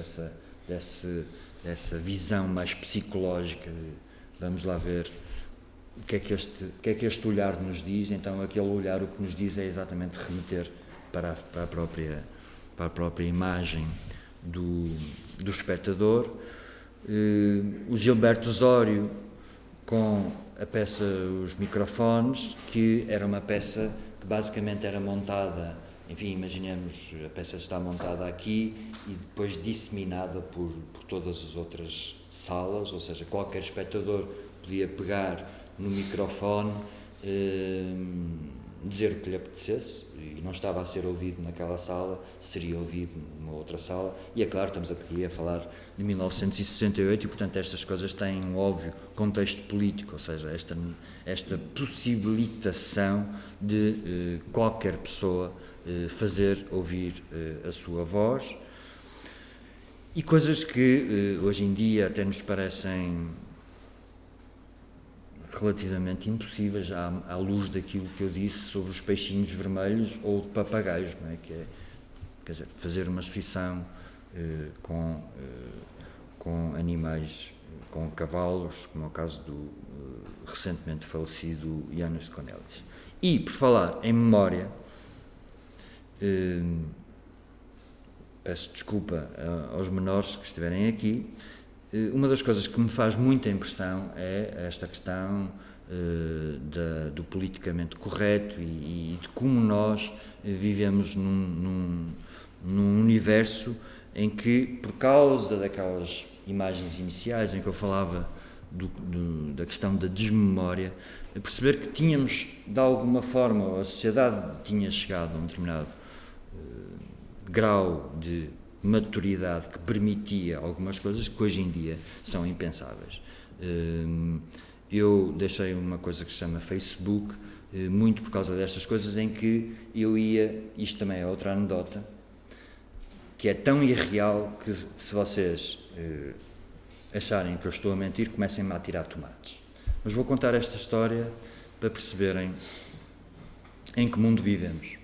dessa visão mais psicológica de, vamos lá ver o que é que este olhar nos diz. Então aquele olhar, o que nos diz é exatamente remeter para a própria imagem do espectador. o Gilberto Osório com a peça Os Microfones, que era uma peça que basicamente era montada, enfim, imaginemos, a peça está montada aqui e depois disseminada por todas as outras salas, ou seja, qualquer espectador podia pegar no microfone, dizer o que lhe apetecesse, e não estava a ser ouvido naquela sala, seria ouvido numa outra sala, e é claro, estamos aqui a falar de 1968 e, portanto, estas coisas têm um óbvio contexto político, ou seja, esta possibilitação de qualquer pessoa fazer ouvir a sua voz, e coisas que hoje em dia até nos parecem relativamente impossíveis à luz daquilo que eu disse sobre os peixinhos vermelhos ou de papagaios, não é? Que é, quer dizer, fazer uma exposição com animais, com cavalos, como é o caso do recentemente falecido János Cornelis. E, por falar em memória, peço desculpa aos menores que estiverem aqui, uma das coisas que me faz muita impressão é esta questão do politicamente correto e de como nós vivemos num universo em que, por causa daquelas imagens iniciais em que eu falava da questão da desmemória, perceber que tínhamos, de alguma forma, a sociedade tinha chegado a um determinado grau de maturidade que permitia algumas coisas que hoje em dia são impensáveis. Eu deixei uma coisa que se chama Facebook, muito por causa destas coisas, em que eu ia, isto também é outra anedota, que é tão irreal que, se vocês acharem que eu estou a mentir, comecem-me a tirar tomates. Mas vou contar esta história para perceberem em que mundo vivemos.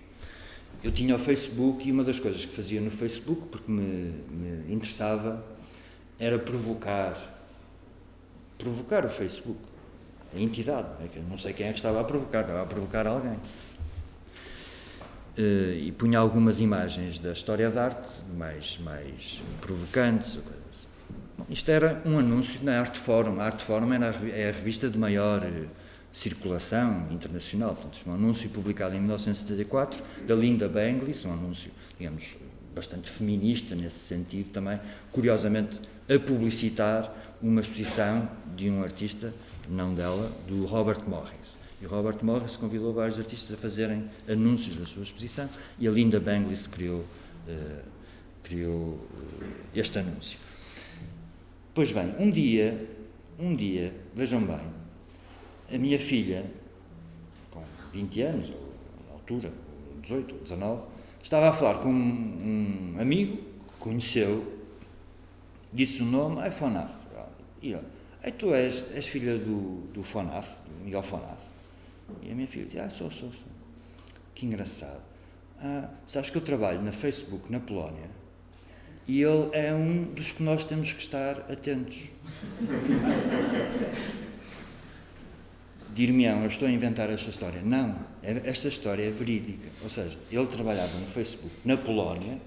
Eu tinha o Facebook e uma das coisas que fazia no Facebook, porque me interessava, era provocar o Facebook, a entidade. Eu não sei quem é que estava a provocar alguém. E punha algumas imagens da história da arte, mais provocantes. Bom, isto era um anúncio na Artforum. A Artforum é a revista de maior circulação internacional. Portanto, foi um anúncio publicado em 1974 da Linda Benglis, um anúncio, digamos, bastante feminista nesse sentido também, curiosamente a publicitar uma exposição de um artista, não dela, do Robert Morris. E o Robert Morris convidou vários artistas a fazerem anúncios da sua exposição e a Linda Benglis criou este anúncio. Pois bem, um dia, vejam bem, a minha filha, com 20 anos, ou na altura, 18 ou 19, estava a falar com um amigo que conheceu, disse o nome, Fonaf. E ele, tu és filha do Fonaf, do Miguel Fonaf? E a minha filha disse, sou. Que engraçado. Sabes que eu trabalho na Facebook na Polónia e ele é um dos que nós temos que estar atentos. Dir-me-ão, eu estou a inventar esta história. Não, esta história é verídica. Ou seja, ele trabalhava no Facebook na Polónia,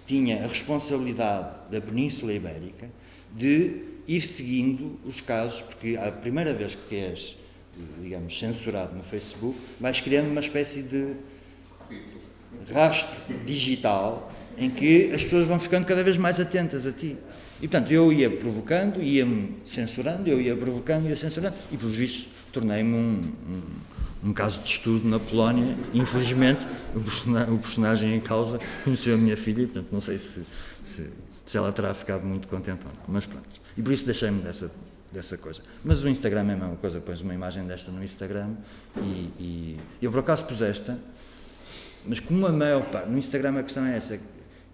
tinha a responsabilidade da Península Ibérica de ir seguindo os casos, porque a primeira vez que és, digamos, censurado no Facebook, vais criando uma espécie de rastro digital em que as pessoas vão ficando cada vez mais atentas a ti. E, portanto, eu ia provocando, ia-me censurando, eu ia provocando, ia censurando, e, pelos vistos, tornei-me um caso de estudo na Polónia. Infelizmente, o personagem em causa conheceu a minha filha, e, portanto, não sei se ela terá ficado muito contente ou não, mas pronto. E por isso deixei-me dessa coisa. Mas o Instagram é a mesma coisa, pões uma imagem desta no Instagram, e eu, por acaso, pus esta, mas como a maior parte, no Instagram a questão é essa,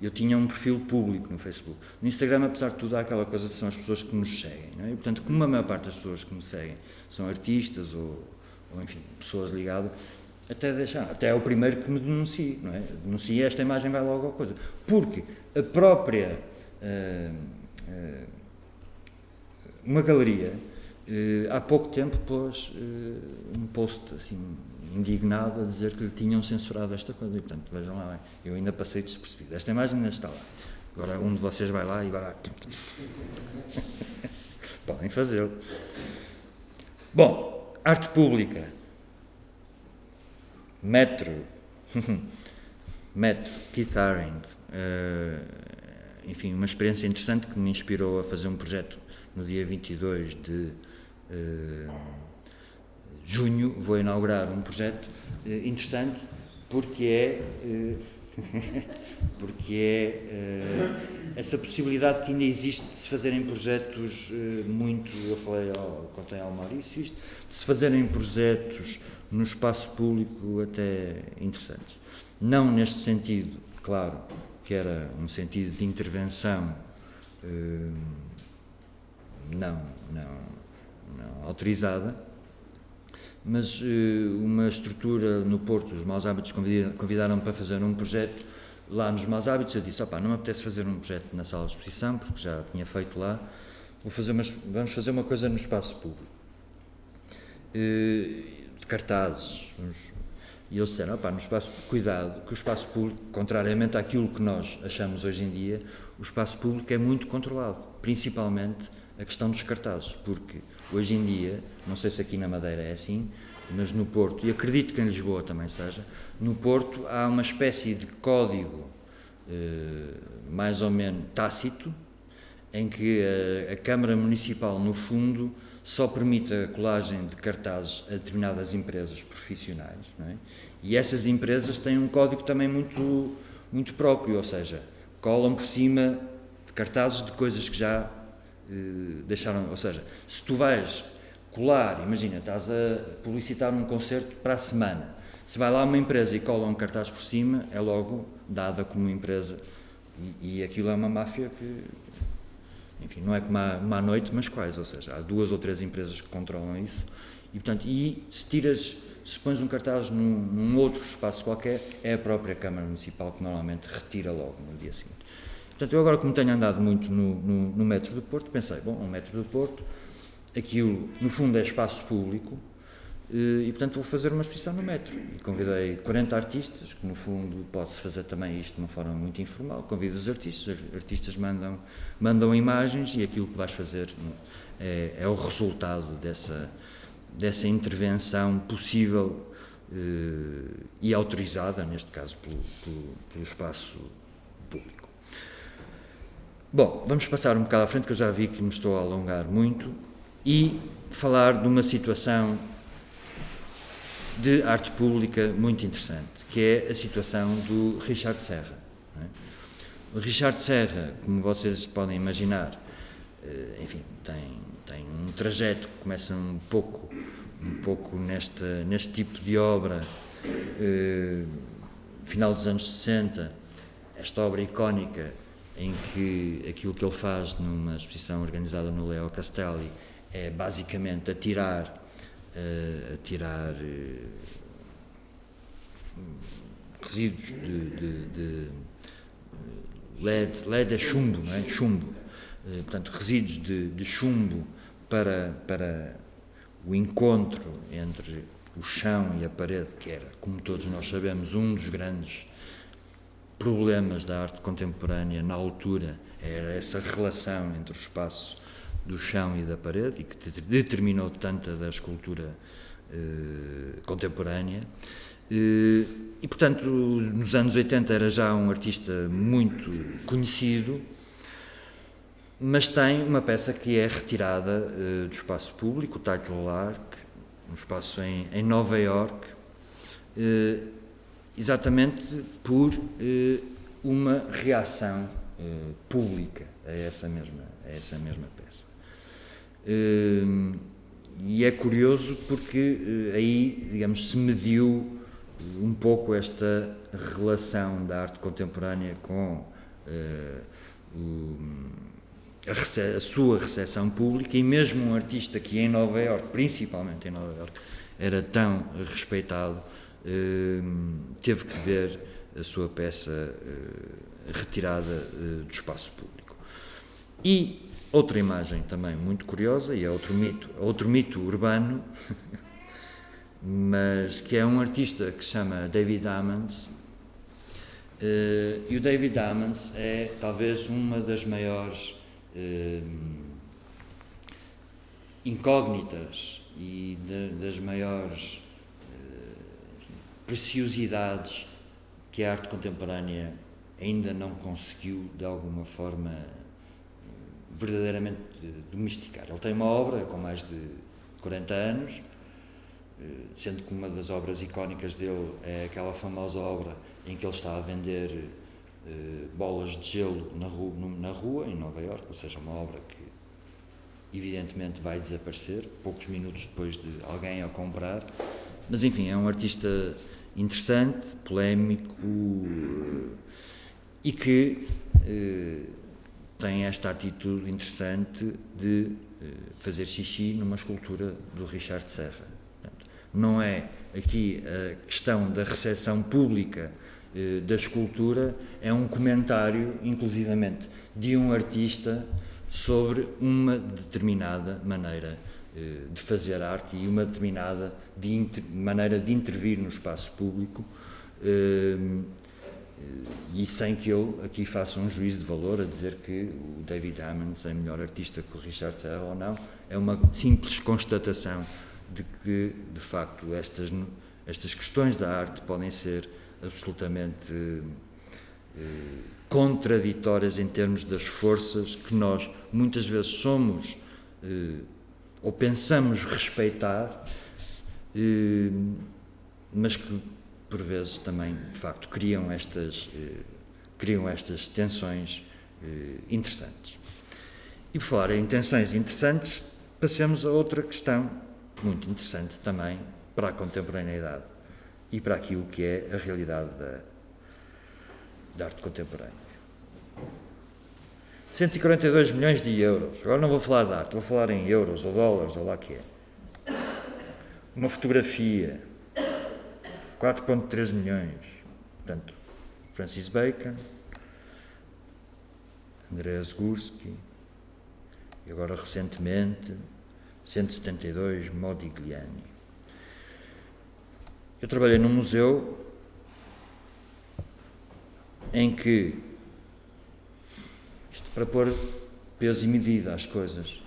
eu tinha um perfil público no Facebook. No Instagram, apesar de tudo, há aquela coisa que são as pessoas que nos seguem, não é? E, portanto, como a maior parte das pessoas que me seguem são artistas ou enfim, pessoas ligadas, até é o primeiro que me denuncia, não é? Denuncia, esta imagem vai logo à coisa. Porque a própria, uma galeria, há pouco tempo pôs um post assim, indignado a dizer que lhe tinham censurado esta coisa, e portanto, vejam lá, eu ainda passei despercebido. Esta imagem ainda está lá. Agora um de vocês vai lá e vai lá. Podem fazê-lo. Bom, arte pública. Metro. Metro, Keith Haring. Enfim, uma experiência interessante que me inspirou a fazer um projeto no dia 22 de junho. Vou inaugurar um projeto interessante porque essa possibilidade que ainda existe de se fazerem projetos contei ao Maurício isto, de se fazerem projetos no espaço público até interessantes. Não neste sentido, claro, que era um sentido de intervenção não autorizada, mas uma estrutura no Porto, os Maus Hábitos convidaram-me para fazer um projeto lá nos Maus Hábitos. Eu disse, não me apetece fazer um projeto na sala de exposição, porque já tinha feito lá, vamos fazer uma coisa no espaço público, de cartazes. E eles disseram, no espaço, cuidado, que o espaço público, contrariamente àquilo que nós achamos hoje em dia, o espaço público é muito controlado, principalmente a questão dos cartazes, porque hoje em dia, não sei se aqui na Madeira é assim, mas no Porto, e acredito que em Lisboa também seja, no Porto há uma espécie de código mais ou menos tácito, em que a Câmara Municipal, no fundo, só permite a colagem de cartazes a determinadas empresas profissionais, não é? E essas empresas têm um código também muito próprio, ou seja, colam por cima de cartazes de coisas que já deixaram, ou seja, se tu vais colar, imagina, estás a publicitar um concerto para a semana, se vai lá uma empresa e cola um cartaz por cima, é logo dada como empresa, e aquilo é uma máfia que, enfim, não é como à noite, mas quase, ou seja, há 2 ou 3 empresas que controlam isso, e portanto, se pões um cartaz num outro espaço qualquer, é a própria Câmara Municipal que normalmente retira logo no dia seguinte. Portanto, eu agora, como tenho andado muito no metro do Porto, pensei, o metro do Porto, aquilo, no fundo, é espaço público, e, portanto, vou fazer uma exposição no metro. E convidei 40 artistas, que, no fundo, pode-se fazer também isto de uma forma muito informal. Convido os artistas mandam imagens, e aquilo que vais fazer é o resultado dessa intervenção possível e autorizada, neste caso, pelo espaço público. Bom, vamos passar um bocado à frente, que eu já vi que me estou a alongar muito, e falar de uma situação de arte pública muito interessante, que é a situação do Richard Serra. Não é? O Richard Serra, como vocês podem imaginar, enfim, tem um trajeto que começa um pouco neste tipo de obra, final dos anos 60, esta obra icónica em que aquilo que ele faz numa exposição organizada no Leo Castelli é basicamente atirar resíduos de LED é chumbo, não é? Chumbo. Portanto, resíduos de chumbo para o encontro entre o chão e a parede, que era, como todos nós sabemos, um dos grandes problemas da arte contemporânea na altura, era essa relação entre o espaço do chão e da parede, e que determinou tanta da escultura contemporânea. E, portanto, nos anos 80 era já um artista muito conhecido, mas tem uma peça que é retirada do espaço público, o Title Arc, um espaço em Nova Iorque, exatamente por uma reação pública a essa mesma peça. E é curioso porque aí, digamos, se mediu um pouco esta relação da arte contemporânea com a sua recepção pública, e mesmo um artista que em Nova Iorque, principalmente em Nova Iorque, era tão respeitado, teve que ver a sua peça retirada do espaço público. E outra imagem também muito curiosa, e é outro mito urbano, mas que é um artista que se chama David Ammons, E o David Ammons é talvez uma das maiores incógnitas e das maiores preciosidades que a arte contemporânea ainda não conseguiu, de alguma forma, verdadeiramente domesticar. Ele tem uma obra com mais de 40 anos, sendo que uma das obras icónicas dele é aquela famosa obra em que ele está a vender bolas de gelo na rua, em Nova Iorque, ou seja, uma obra que evidentemente vai desaparecer, poucos minutos depois de alguém a comprar. Mas enfim, é um artista interessante, polémico e que tem esta atitude interessante de fazer xixi numa escultura do Richard Serra. Portanto, não é aqui a questão da recepção pública da escultura, é um comentário, inclusivamente, de um artista sobre uma determinada maneira de fazer arte e uma determinada maneira de intervir no espaço público, e sem que eu aqui faça um juízo de valor a dizer que o David Ammons é melhor artista que o Richard Serra ou não, é uma simples constatação de que, de facto, estas questões da arte podem ser absolutamente contraditórias em termos das forças que nós muitas vezes somos ou pensamos respeitar, mas que por vezes também, de facto, criam estas tensões interessantes. E por falar em tensões interessantes, passemos a outra questão muito interessante também para a contemporaneidade e para aquilo que é a realidade da arte contemporânea. 142 milhões de euros. Agora não vou falar de arte, vou falar em euros ou dólares, ou lá que é. Uma fotografia, 4,3 milhões. Portanto, Francis Bacon, Andreas Gursky, e agora recentemente, 172, Modigliani. Eu trabalhei num museu em que, isto para pôr peso e medida às coisas,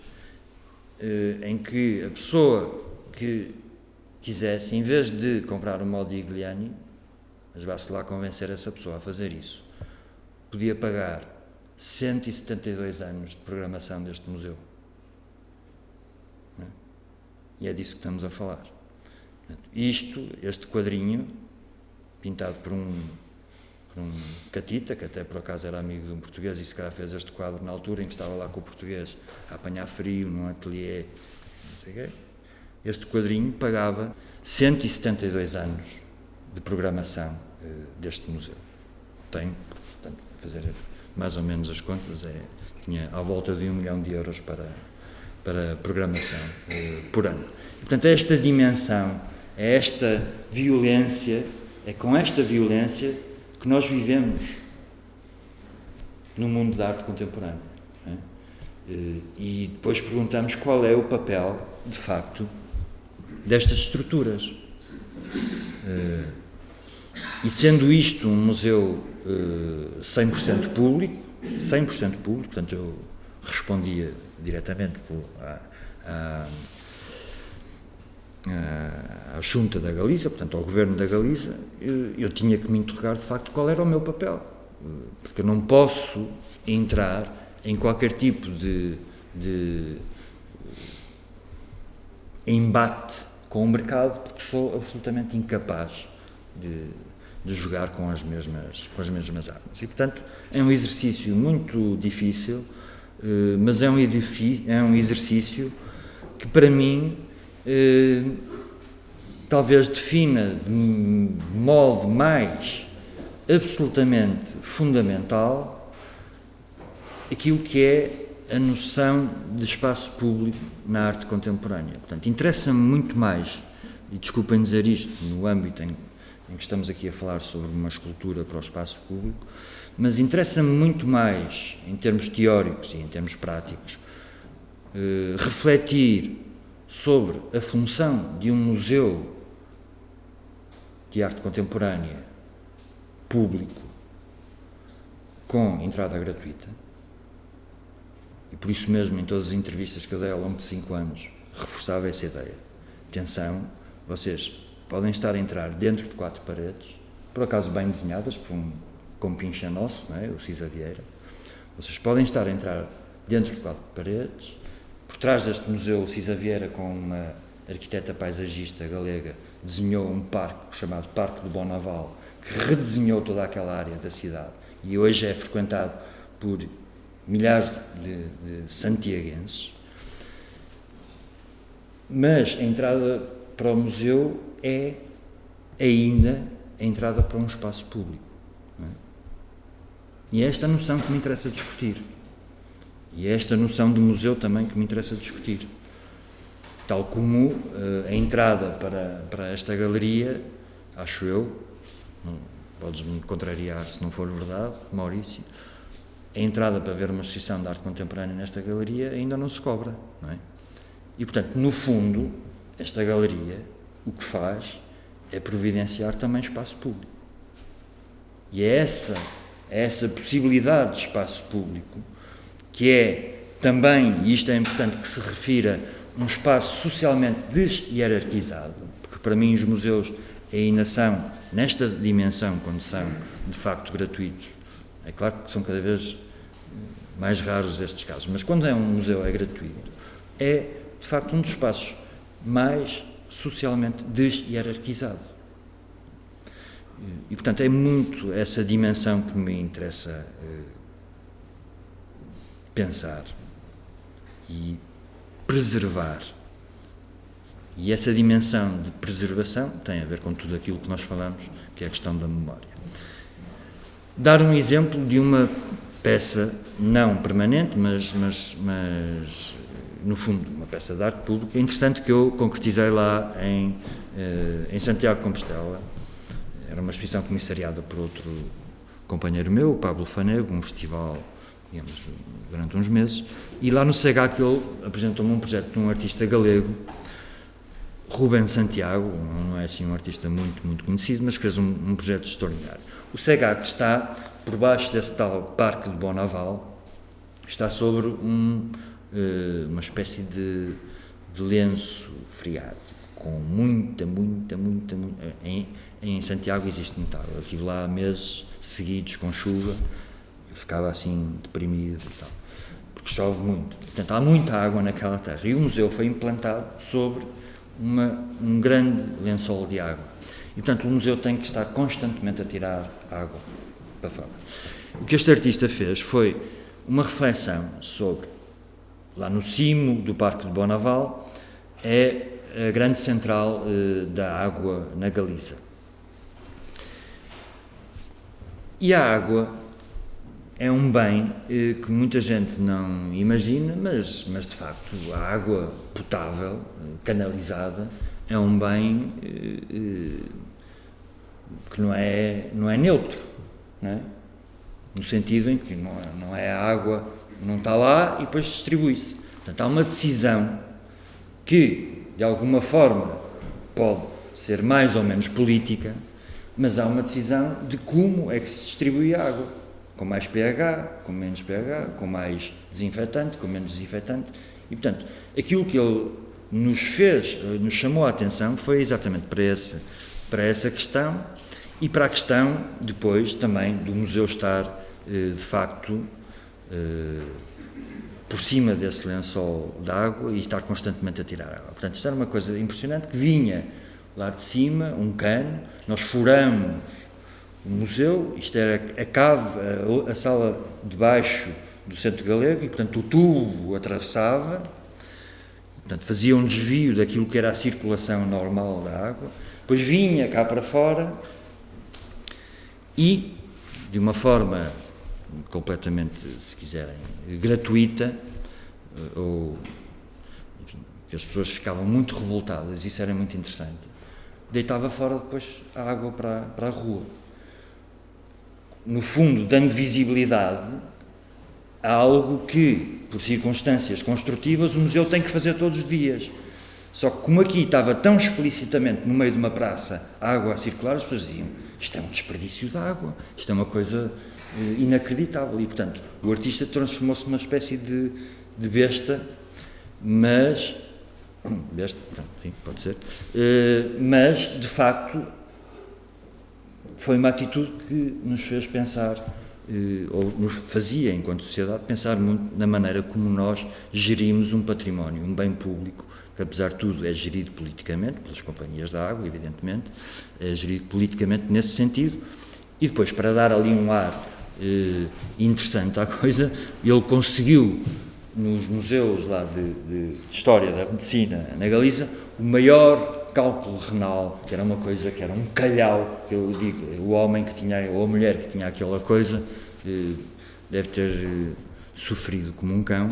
em que a pessoa que quisesse, em vez de comprar um Modigliani, mas vá-se lá convencer essa pessoa a fazer isso, podia pagar 172 anos de programação deste museu. Não é? E é disso que estamos a falar. Este quadrinho, pintado por um catita, que até por acaso era amigo de um português e se calhar fez este quadro na altura em que estava lá com o português a apanhar frio num ateliê, não sei o quê. Este quadrinho pagava 172 anos de programação deste museu. Tem, portanto, a fazer mais ou menos as contas, tinha à volta de 1 milhão de euros para programação por ano. E, portanto, é esta dimensão, é esta violência, é com esta violência que nós vivemos no mundo da arte contemporânea. Não é? E depois perguntamos qual é o papel, de facto, destas estruturas. E sendo isto um museu 100% público, portanto eu respondia diretamente à Xunta da Galiza, portanto ao Governo da Galiza, eu tinha que me interrogar de facto qual era o meu papel, porque eu não posso entrar em qualquer tipo de embate com o mercado, porque sou absolutamente incapaz de jogar com as mesmas armas. E, portanto, é um exercício muito difícil, mas é um exercício que, para mim, talvez defina de modo mais absolutamente fundamental aquilo que é a noção de espaço público na arte contemporânea. Portanto, interessa-me muito mais, e desculpem dizer isto, no âmbito em que estamos aqui a falar sobre uma escultura para o espaço público, mas interessa-me muito mais, em termos teóricos e em termos práticos, refletir sobre a função de um museu de arte contemporânea público com entrada gratuita, e por isso mesmo em todas as entrevistas que eu dei ao longo de 5 anos reforçava essa ideia. Atenção, vocês podem estar a entrar dentro de 4 paredes, por acaso bem desenhadas, por um compincha nosso, não é? O Cisa Vieira. Vocês podem estar a entrar dentro de 4 paredes. Por trás deste museu, o Cisa Vieira, com uma arquiteta paisagista galega, desenhou um parque chamado Parque do Bonaval, que redesenhou toda aquela área da cidade e hoje é frequentado por milhares de santiaguenses. Mas a entrada para o museu é ainda a entrada para um espaço público. Não é? E é esta noção que me interessa discutir. E é esta noção de museu também que me interessa discutir. Tal como a entrada para esta galeria, acho eu, podes-me contrariar se não for verdade, Maurício, a entrada para ver uma exposição de arte contemporânea nesta galeria ainda não se cobra, não é? E, portanto, no fundo, esta galeria o que faz é providenciar também espaço público. E é essa possibilidade de espaço público que é também, e isto é importante que se refira, um espaço socialmente deshierarquizado, porque para mim os museus ainda são, nesta dimensão, quando são de facto gratuitos, é claro que são cada vez mais raros estes casos, mas quando um museu é gratuito, é de facto um dos espaços mais socialmente deshierarquizado. E portanto é muito essa dimensão que me interessa pensar e preservar. E essa dimensão de preservação tem a ver com tudo aquilo que nós falamos, que é a questão da memória. Dar um exemplo de uma peça não permanente, mas no fundo, uma peça de arte pública interessante que eu concretizei lá em Santiago de Compostela. Era uma exposição comissariada por outro companheiro meu, o Pablo Fanego, um festival, digamos, durante uns meses, e lá no SEGAC ele apresentou-me um projeto de um artista galego, Rubén Santiago, não é assim um artista muito conhecido, mas fez um projeto extraordinário. O SEGAC está por baixo desse tal Parque de Bonaval, está sobre uma espécie de lenço freático, com muita em Santiago existe muita água. Eu estive lá meses seguidos com chuva, eu ficava assim deprimido e tal, porque chove muito. Portanto, há muita água naquela terra. E o museu foi implantado sobre um grande lençol de água. E, portanto, o museu tem que estar constantemente a tirar água para fora. O que este artista fez foi uma reflexão sobre, lá no cimo do Parque de Bonaval, é a grande central da água na Galiza. E a água é um bem que muita gente não imagina, mas de facto a água potável, canalizada, é um bem que não é neutro, não é? No sentido em que não é a água, não está lá e depois distribui-se. Portanto, há uma decisão que, de alguma forma, pode ser mais ou menos política, mas há uma decisão de como é que se distribui a água. Com mais pH, com menos pH, com mais desinfetante, com menos desinfetante. E, portanto, aquilo que ele nos chamou a atenção foi exatamente para essa questão e para a questão, depois, também, do museu estar, de facto, por cima desse lençol de água e estar constantemente a tirar água. Portanto, isto era uma coisa impressionante que vinha lá de cima, um cano, nós furamos o museu, isto era a cave, a sala de baixo do Centro Galego, e, portanto, o tubo atravessava, portanto, fazia um desvio daquilo que era a circulação normal da água, depois vinha cá para fora e, de uma forma completamente, se quiserem, gratuita, ou, enfim, que as pessoas ficavam muito revoltadas, isso era muito interessante, deitava fora depois a água para a rua. No fundo, dando visibilidade a algo que, por circunstâncias construtivas, o museu tem que fazer todos os dias. Só que como aqui estava tão explicitamente no meio de uma praça a água a circular, as pessoas diziam, isto é um desperdício de água, isto é uma coisa inacreditável. E, portanto, o artista transformou-se numa espécie de besta, mas... Besta, pronto, sim, pode ser. Mas, de facto, foi uma atitude que nos fez pensar, ou nos fazia, enquanto sociedade, pensar muito na maneira como nós gerimos um património, um bem público, que apesar de tudo é gerido politicamente, pelas companhias da água, evidentemente, é gerido politicamente nesse sentido, e depois, para dar ali um ar interessante à coisa, ele conseguiu, nos museus lá de História da Medicina, na Galiza, o maior cálculo renal, que era uma coisa, que era um calhau, que eu digo, o homem que tinha, ou a mulher que tinha aquela coisa, deve ter sofrido como um cão,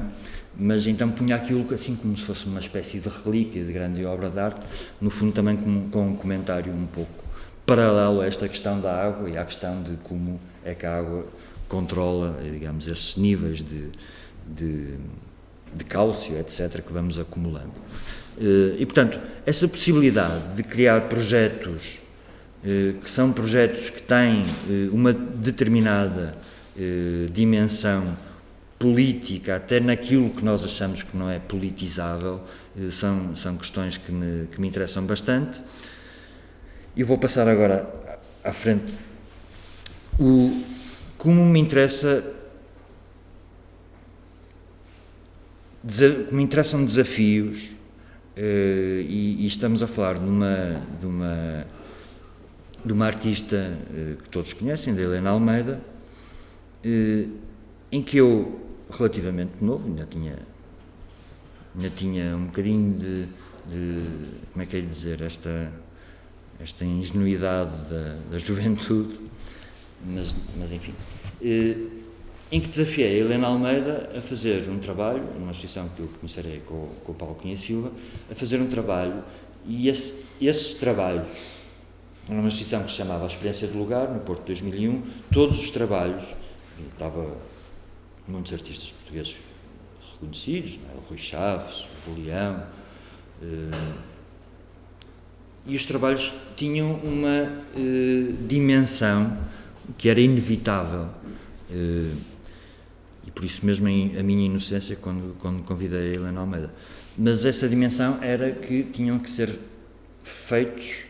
mas então punha aquilo assim como se fosse uma espécie de relíquia, de grande obra de arte, no fundo também com um comentário um pouco paralelo a esta questão da água e à questão de como é que a água controla, digamos, esses níveis de cálcio, etc., que vamos acumulando. E, portanto, essa possibilidade de criar projetos que são projetos que têm uma determinada dimensão política, até naquilo que nós achamos que não é politizável, são questões que me interessam bastante. E vou passar agora à frente. Como me interessam desafios, e estamos a falar de uma artista que todos conhecem, da Helena Almeida, em que eu, relativamente novo, ainda tinha um bocadinho de como é que é de dizer, esta ingenuidade da juventude, mas enfim, em que desafiei a Helena Almeida a fazer um trabalho, numa exposição que eu começarei com o Paulo Cunha Silva, a fazer um trabalho, e esses trabalhos, numa exposição que se chamava A Experiência do Lugar, no Porto de 2001, todos os trabalhos, estava muitos artistas portugueses reconhecidos, não é? O Rui Chaves, o Julião, e os trabalhos tinham uma dimensão que era inevitável, e por isso mesmo a minha inocência quando convidei a Helena Almeida, mas essa dimensão era que tinham que ser feitos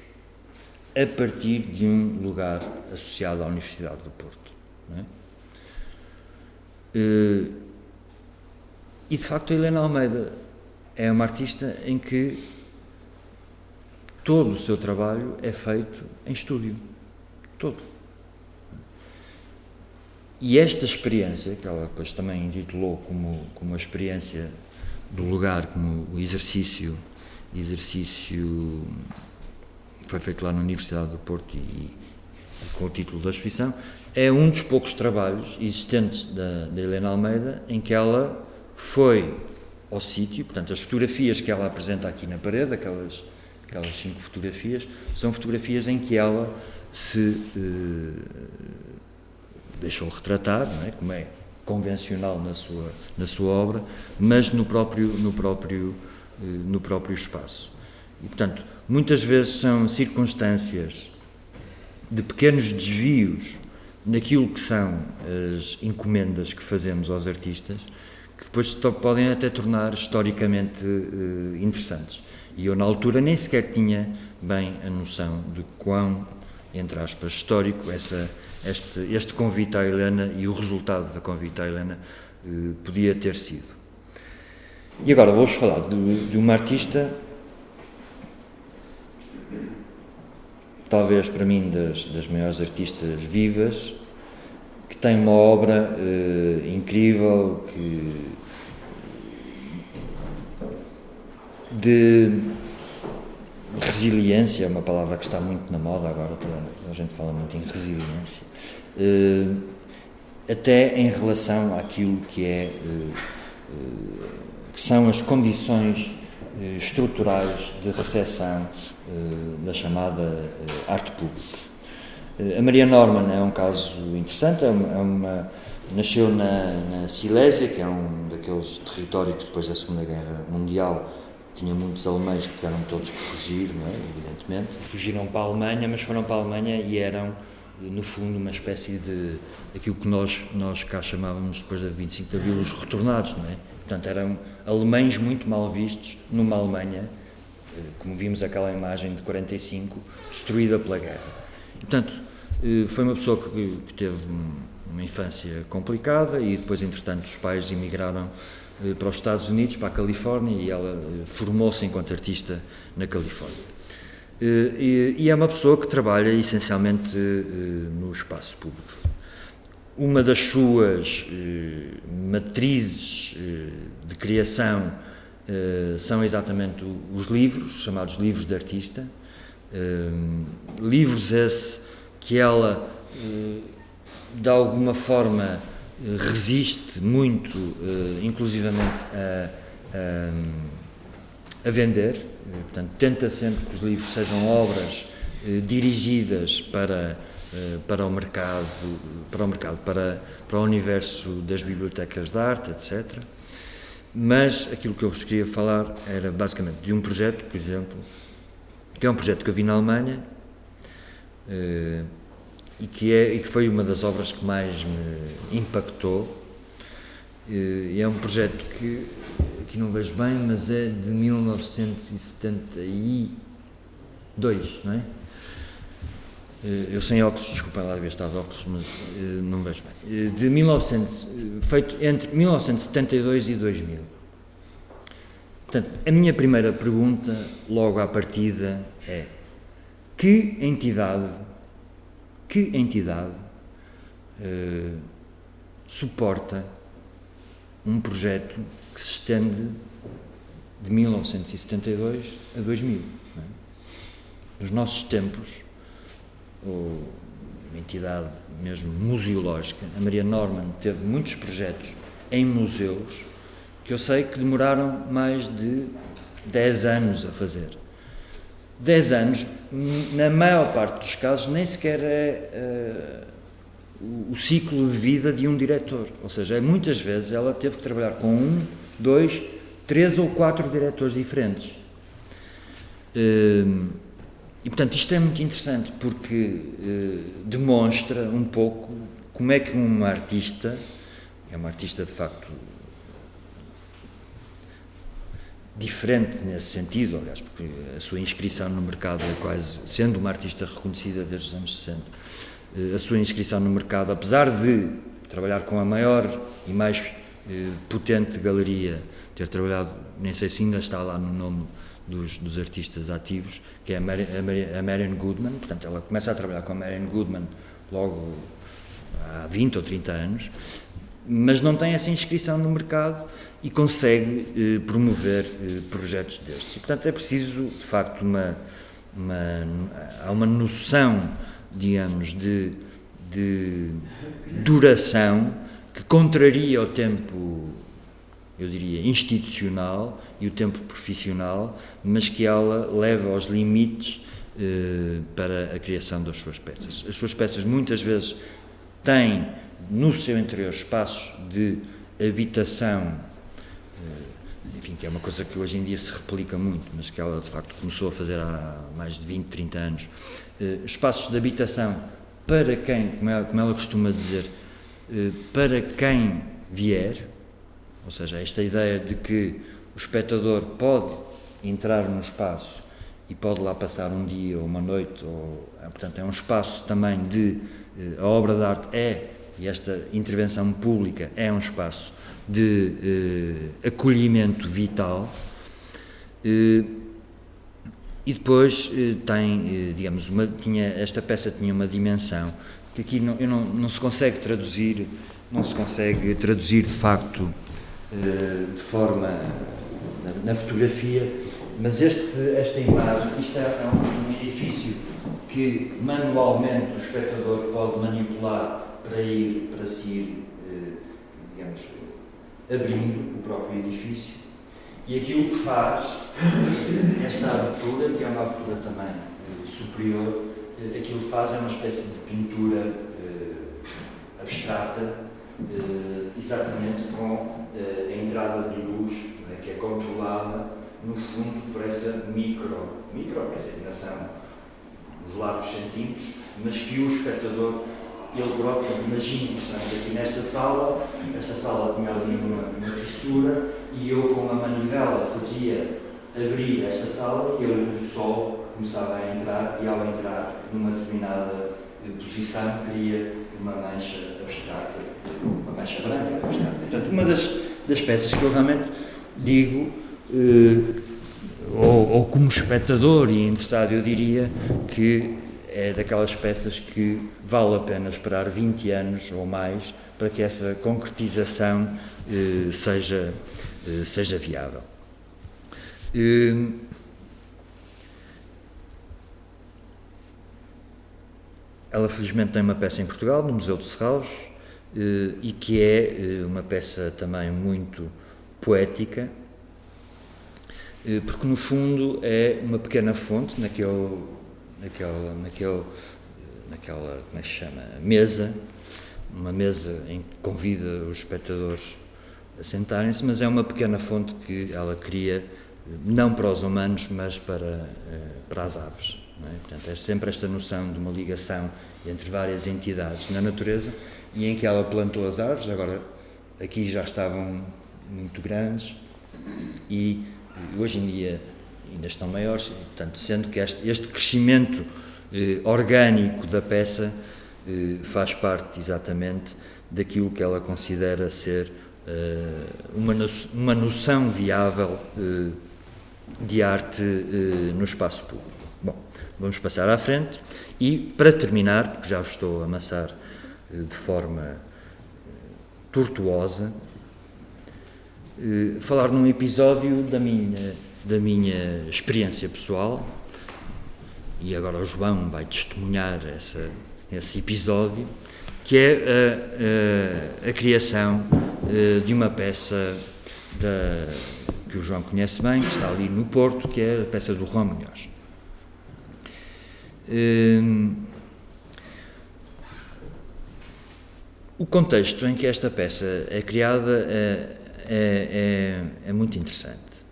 a partir de um lugar associado à Universidade do Porto, não é? E de facto a Helena Almeida é uma artista em que todo o seu trabalho é feito em estúdio, todo. E esta experiência, que ela depois também intitulou como a experiência do lugar, como o exercício que foi feito lá na Universidade do Porto e com o título da exposição, é um dos poucos trabalhos existentes da Helena Almeida em que ela foi ao sítio. Portanto, as fotografias que ela apresenta aqui na parede, aquelas 5 fotografias, são fotografias em que ela se deixou retratar, não é? Como é convencional na sua obra, mas no próprio espaço. E, portanto, muitas vezes são circunstâncias de pequenos desvios naquilo que são as encomendas que fazemos aos artistas, que depois se podem até tornar historicamente interessantes. E eu, na altura, nem sequer tinha bem a noção de quão, entre aspas, histórico este convite à Helena e o resultado da convite à Helena podia ter sido. E agora vou-vos falar de uma artista, talvez para mim das maiores artistas vivas, que tem uma obra incrível, de resiliência, é uma palavra que está muito na moda agora, toda a gente fala muito em resiliência, até em relação àquilo que são as condições estruturais de recepção da chamada arte pública. A Maria Norman é um caso interessante, nasceu na Silésia, que é um daqueles territórios que depois da Segunda Guerra Mundial tinha muitos alemães que tiveram todos que fugir, não é? Evidentemente. Fugiram para a Alemanha, mas foram para a Alemanha e eram no fundo, uma espécie de aquilo que nós cá chamávamos, depois da 25 de Abril, os retornados, não é? Portanto, eram alemães muito mal vistos numa Alemanha, como vimos aquela imagem de 45, destruída pela guerra. Portanto, foi uma pessoa que teve uma infância complicada e depois, entretanto, os pais emigraram para os Estados Unidos, para a Califórnia, e ela formou-se enquanto artista na Califórnia. E é uma pessoa que trabalha essencialmente no espaço público. Uma das suas matrizes de criação são exatamente os livros, chamados livros de artista, livros esses que ela, de alguma forma, resiste muito, inclusivamente, a vender. Portanto, tenta sempre que os livros sejam obras dirigidas para o mercado, para o universo das bibliotecas de arte, etc. Mas aquilo que eu vos queria falar era basicamente de um projeto, por exemplo, que é um projeto que eu vi na Alemanha e que foi uma das obras que mais me impactou. E é um projeto que aqui não vejo bem, mas é de 1972, não é? Eu sem óculos, desculpem lá, devia estar de óculos, mas não vejo bem. Feito entre 1972 e 2000. Portanto, a minha primeira pergunta, logo à partida, é: que entidade suporta um projeto que se estende de 1972 a 2000? Não é? Nos nossos tempos, ou uma entidade mesmo museológica, a Maria Norman teve muitos projetos em museus que eu sei que demoraram mais de 10 anos a fazer. 10 anos, na maior parte dos casos, nem sequer é o ciclo de vida de um diretor. Ou seja, muitas vezes ela teve que trabalhar com 1, 2, 3 ou 4 diretores diferentes. E, portanto, isto é muito interessante porque demonstra um pouco como é que uma artista, é uma artista de facto diferente nesse sentido, aliás, porque a sua inscrição no mercado é quase, sendo uma artista reconhecida desde os anos 60, a sua inscrição no mercado, apesar de trabalhar com a maior e mais potente galeria, ter trabalhado, nem sei se ainda está lá no nome dos artistas ativos, que é a Marian Goodman. Portanto, ela começa a trabalhar com a Marian Goodman logo há 20 ou 30 anos, mas não tem essa inscrição no mercado e consegue promover projetos destes. E, portanto, é preciso, de facto, há uma noção, digamos, de duração que contraria o tempo, eu diria, institucional e o tempo profissional, mas que ela leva aos limites para a criação das suas peças. As suas peças muitas vezes têm no seu interior espaços de habitação, enfim, que é uma coisa que hoje em dia se replica muito, mas que ela de facto começou a fazer há mais de 20, 30 anos, espaços de habitação para quem, como ela costuma dizer, para quem vier, ou seja, esta ideia de que o espectador pode entrar no espaço e pode lá passar um dia ou uma noite, portanto é um espaço também a obra de arte e esta intervenção pública é um espaço de acolhimento vital. E depois digamos, esta peça tinha uma dimensão que aqui não se consegue traduzir de facto de forma na fotografia, mas esta imagem, isto é um edifício que manualmente o espectador pode manipular para se ir, digamos, abrindo o próprio edifício, e aquilo que faz esta abertura, que é uma abertura também superior, aquilo que faz é uma espécie de pintura abstrata, exatamente com a entrada de luz, né, que é controlada no fundo por essa micro, quer dizer, ainda são os revelar os centímetros, mas que o espectador, ele próprio, imagine que estamos aqui nesta sala, esta sala tinha ali uma fissura e eu com a manivela fazia abrir esta sala e a luz do sol começava a entrar e ao entrar numa determinada posição cria uma mancha abstrata, uma mancha branca abstrata. Portanto, uma das peças que eu realmente digo, ou como espectador e interessado, eu diria que é daquelas peças que vale a pena esperar 20 anos ou mais para que essa concretização seja viável. Ela felizmente tem uma peça em Portugal, no Museu de Serralves, e que é uma peça também muito poética, porque no fundo é uma pequena fonte naquela, como é que se chama, mesa, uma mesa em que convida os espectadores a sentarem-se, mas é uma pequena fonte que ela cria, não para os humanos, mas para as aves. Não é? Portanto, é sempre esta noção de uma ligação entre várias entidades na natureza e em que ela plantou as aves, agora aqui já estavam muito grandes e hoje em dia ainda estão maiores, portanto, sendo que este crescimento orgânico da peça faz parte exatamente daquilo que ela considera ser uma noção viável de arte no espaço público. Bom, vamos passar à frente e, para terminar, porque já vos estou a amassar de forma tortuosa, falar num episódio da minha experiência pessoal, e agora o João vai testemunhar esse episódio, que é a criação de uma peça que o João conhece bem, que está ali no Porto, que é a peça do João Munhoz. O contexto em que esta peça é criada é muito interessante.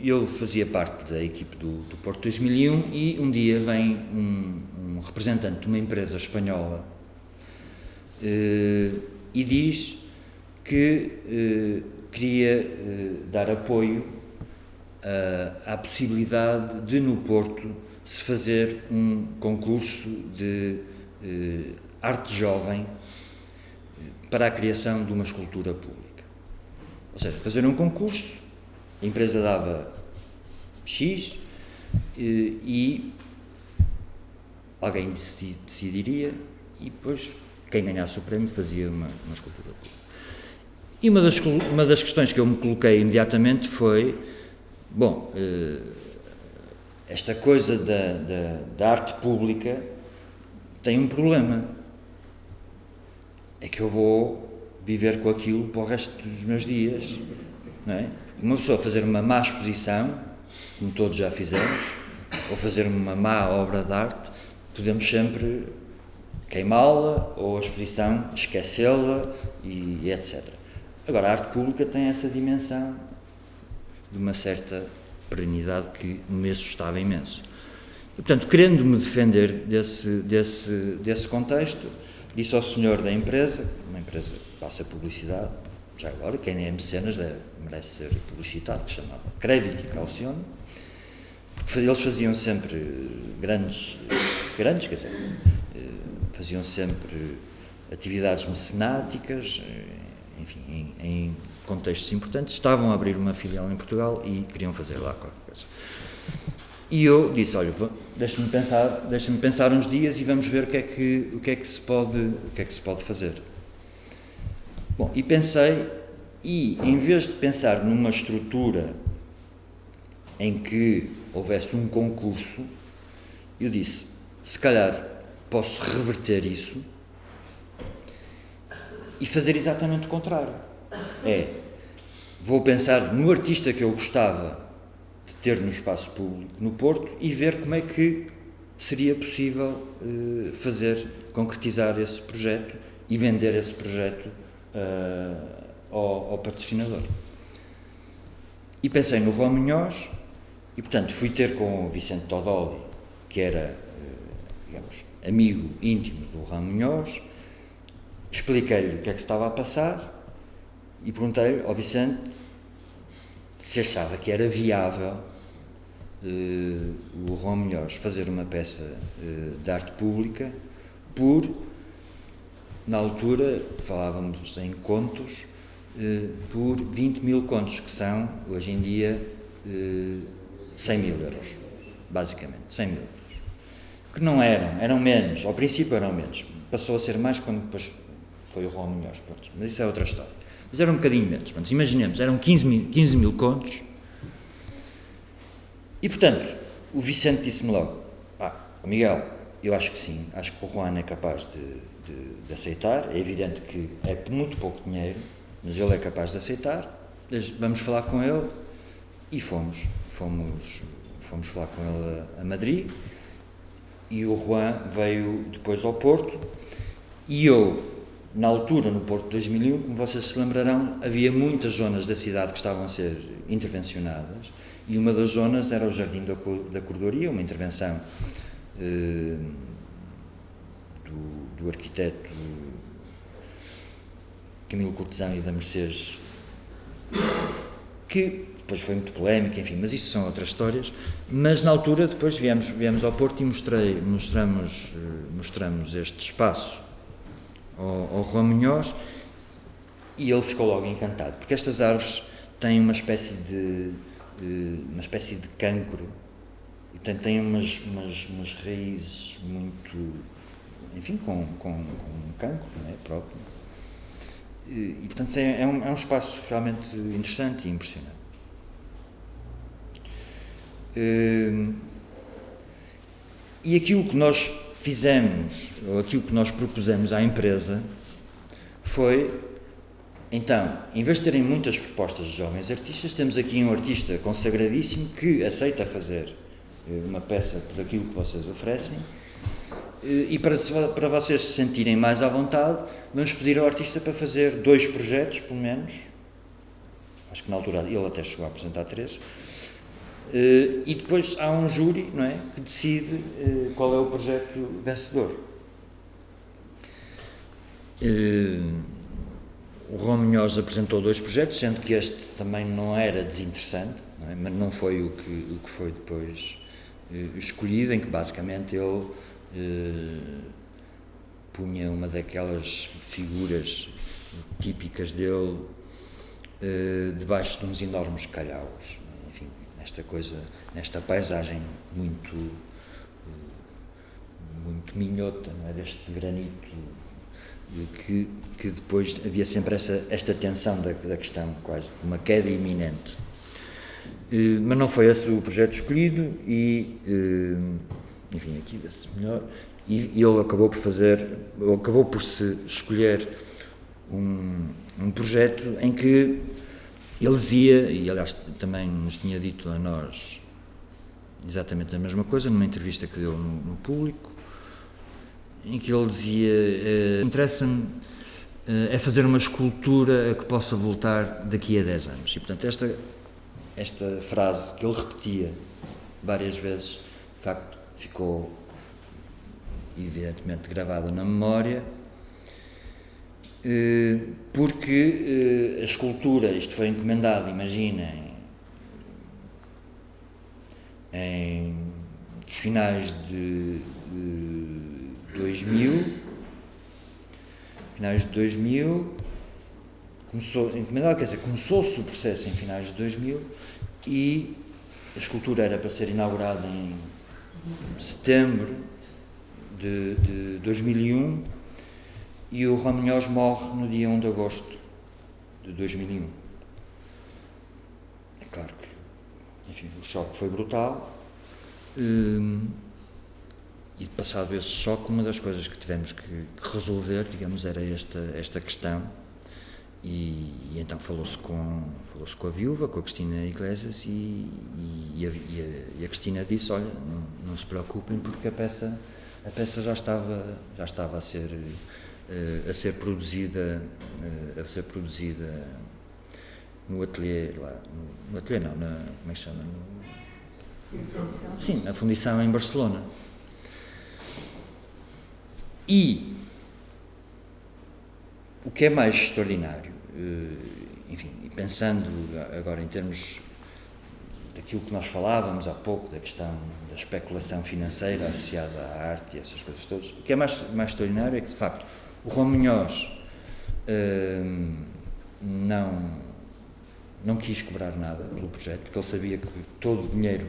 Eu fazia parte da equipe do Porto 2001 e um dia vem um representante de uma empresa espanhola e diz que queria dar apoio à possibilidade de no Porto se fazer um concurso de arte jovem para a criação de uma escultura pública. Ou seja, fazer um concurso, a empresa dava X e alguém decidiria e depois quem ganhasse o prémio fazia uma escultura pública. E uma das questões que eu me coloquei imediatamente foi, bom, esta coisa da arte pública tem um problema, é que eu vou viver com aquilo para o resto dos meus dias, não é? Uma pessoa fazer uma má exposição, como todos já fizemos, ou fazer uma má obra de arte, podemos sempre queimá-la, ou a exposição esquecê-la e etc. Agora, a arte pública tem essa dimensão de uma certa perenidade que me assustava imenso. E, portanto, querendo-me defender desse contexto, disse ao senhor da empresa, uma empresa que passa publicidade, já agora, quem é mecenas merece ser publicitado, que se chamava Crédito e Caucione. Eles faziam sempre grandes, quer dizer, faziam sempre atividades mecenáticas, enfim, em contextos importantes, estavam a abrir uma filial em Portugal e queriam fazer lá qualquer coisa. E eu disse, olha, deixa-me pensar uns dias e vamos ver o que é que se pode fazer. Bom, e pensei, e em vez de pensar numa estrutura em que houvesse um concurso, eu disse, se calhar posso reverter isso e fazer exatamente o contrário. Vou pensar no artista que eu gostava de ter no espaço público no Porto e ver como é que seria possível concretizar esse projeto e vender esse projeto ao patrocinador. E pensei no João Munhoz E, portanto, fui ter com o Vicente Todoli, que era, digamos, amigo íntimo do Juan Munhoz, expliquei-lhe o que é que se estava a passar e perguntei-lhe ao Vicente se achava que era viável o Juan Munhoz fazer uma peça de arte pública por, na altura, falávamos em contos, por 20 mil contos, que são, hoje em dia, 100 mil euros, basicamente, 100 mil euros. Que não eram menos, ao princípio eram menos, passou a ser mais quando depois foi o Juan Munhoz, pronto, mas isso é outra história. Mas era um bocadinho menos, pronto, imaginemos, eram 15 mil contos, e portanto, o Vicente disse-me logo, Miguel, eu acho que sim, acho que o Juan é capaz de aceitar, é evidente que é por muito pouco dinheiro, mas ele é capaz de aceitar, vamos falar com ele, e fomos falar com ele a Madrid, e o Juan veio depois ao Porto, e eu, na altura, no Porto de 2001, como vocês se lembrarão, havia muitas zonas da cidade que estavam a ser intervencionadas, e uma das zonas era o Jardim da Cordoaria, uma intervenção do arquiteto Camilo Cortesão e da Mercedes, que depois foi muito polémica, enfim, mas isso são outras histórias. Mas na altura, depois viemos ao Porto e mostramos este espaço ao Juan Munhoz, e ele ficou logo encantado, porque estas árvores têm uma espécie de cancro, e portanto têm umas raízes muito, enfim, com um cancro, não é, próprio, e portanto é um espaço realmente interessante e impressionante. E aquilo que nós fizemos, ou aquilo que nós propusemos à empresa, foi, então, em vez de terem muitas propostas de jovens artistas, temos aqui um artista consagradíssimo que aceita fazer uma peça por aquilo que vocês oferecem, e para vocês se sentirem mais à vontade, vamos pedir ao artista para fazer 2 projetos, pelo menos, acho que na altura ele até chegou a apresentar 3, e depois há um júri, não é, que decide qual é o projeto vencedor. O Juan Munhoz apresentou 2 projetos, sendo que este também não era desinteressante, não é? Mas não foi o que foi depois escolhido, em que basicamente ele punha uma daquelas figuras típicas dele debaixo de uns enormes calhaus, enfim, nesta paisagem muito minhota, não é? Deste granito, que depois havia sempre esta tensão da questão, quase de uma queda iminente. Mas não foi esse o projeto escolhido, e enfim, aqui vê-se melhor, e ele acabou por se escolher um projeto em que ele dizia, e aliás também nos tinha dito a nós exatamente a mesma coisa, numa entrevista que deu no Público, em que ele dizia, interessa-me é fazer uma escultura que possa voltar daqui a 10 anos. E portanto esta frase que ele repetia várias vezes, de facto ficou evidentemente gravada na memória, porque a escultura, isto foi encomendado, imaginem, em finais de 2000, começou encomendado, quer dizer, começou-se o processo em finais de 2000, e a escultura era para ser inaugurada em setembro de 2001, e o Juan Munhoz morre no dia 1 de agosto de 2001. É claro que, enfim, o choque foi brutal, e passado esse choque, uma das coisas que tivemos que resolver, digamos, era esta questão, e então falou-se com a viúva, com a Cristina Iglesias, e a Cristina disse, olha, não se preocupem, porque a peça já estava a ser produzida no ateliê lá, como é que chama? Sim, a fundição em Barcelona. E o que é mais extraordinário, enfim, pensando agora em termos daquilo que nós falávamos há pouco, da questão da especulação financeira associada à arte e essas coisas todas, o que é mais extraordinário é que, de facto, o Juan Munhoz não quis cobrar nada pelo projeto, porque ele sabia que todo o dinheiro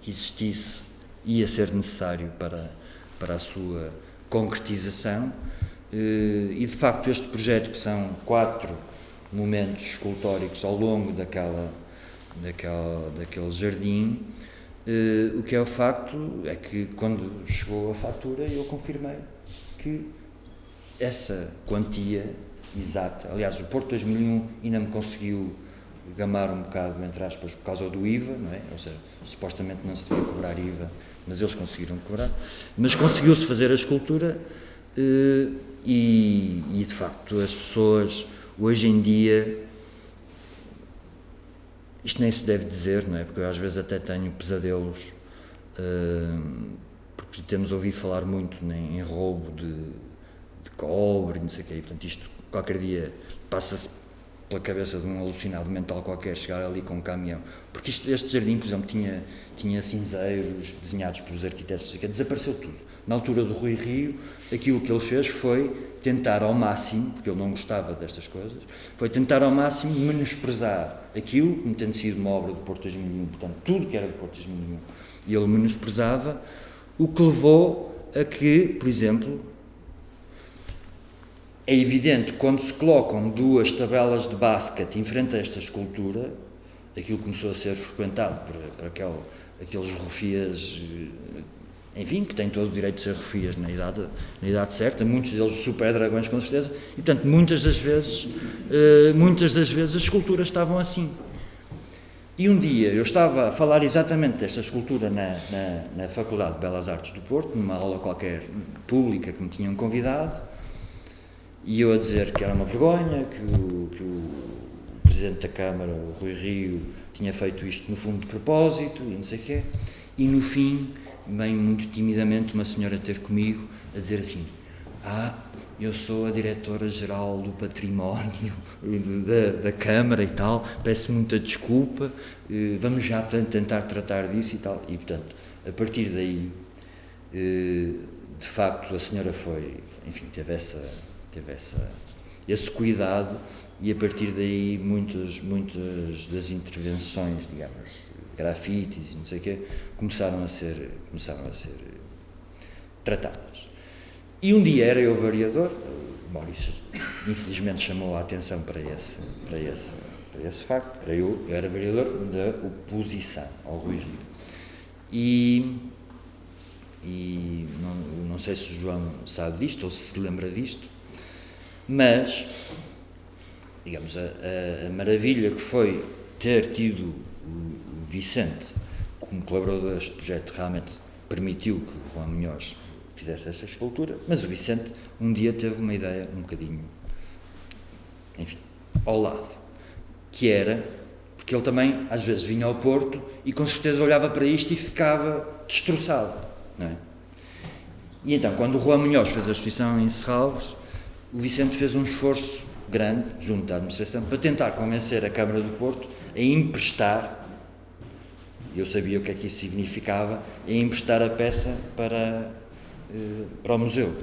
que existisse ia ser necessário para a sua concretização, e de facto este projeto, que são 4 momentos escultóricos ao longo daquele jardim, o que é o facto é que quando chegou a fatura eu confirmei que essa quantia exata, aliás o Porto 2001 ainda me conseguiu gamar um bocado, entre aspas, por causa do IVA, não é? Ou seja, supostamente não se devia cobrar IVA, mas eles conseguiram cobrar, mas conseguiu-se fazer a escultura, e de facto as pessoas hoje em dia, isto nem se deve dizer, não é? Porque eu às vezes até tenho pesadelos, porque temos ouvido falar muito em roubo de cobre, não sei o quê, e portanto isto qualquer dia passa-se pela cabeça de um alucinado mental qualquer chegar ali com um caminhão, porque este jardim, por exemplo, tinha cinzeiros desenhados pelos arquitetos, que desapareceu tudo. Na altura do Rui Rio, aquilo que ele fez foi tentar ao máximo, porque ele não gostava destas coisas, foi tentar ao máximo menosprezar aquilo, como tendo sido uma obra do Porto 2001, portanto, tudo que era do Porto 2001, e ele menosprezava, o que levou a que, por exemplo, é evidente que quando se colocam 2 tabelas de basquete em frente a esta escultura, aquilo começou a ser frequentado por aqueles rufias, enfim, que têm todo o direito de ser rufias na idade certa, muitos deles super dragões com certeza, e portanto muitas das vezes as esculturas estavam assim. E um dia eu estava a falar exatamente desta escultura na Faculdade de Belas Artes do Porto, numa aula qualquer pública que me tinham convidado, e eu a dizer que era uma vergonha, que o Presidente da Câmara, o Rui Rio, tinha feito isto no fundo de propósito, e não sei o quê, e no fim, bem muito timidamente, uma senhora ter comigo a dizer assim: eu sou a Diretora-Geral do Património da Câmara e tal, peço muita desculpa, vamos já tentar tratar disso e tal. E, portanto, a partir daí, de facto, a senhora teve esse cuidado, e a partir daí muitas das intervenções, digamos, grafites e não sei o quê, começaram a ser tratadas. E um dia era eu vereador, o Maurício infelizmente chamou a atenção para esse facto, eu era vereador da oposição ao Rui Rio. E não sei se o João sabe disto ou se lembra disto, mas, digamos, a maravilha que foi ter tido o Vicente como colaborador deste projeto realmente permitiu que o Juan Munhoz fizesse esta escultura, mas o Vicente um dia teve uma ideia um bocadinho, enfim, ao lado, que era, porque ele também às vezes vinha ao Porto e com certeza olhava para isto e ficava destroçado, não é? E então, quando o Juan Munhoz fez a exposição em Serralves, o Vicente fez um esforço grande, junto da administração, para tentar convencer a Câmara do Porto a emprestar, eu sabia o que é que isso significava, a emprestar a peça para o museu.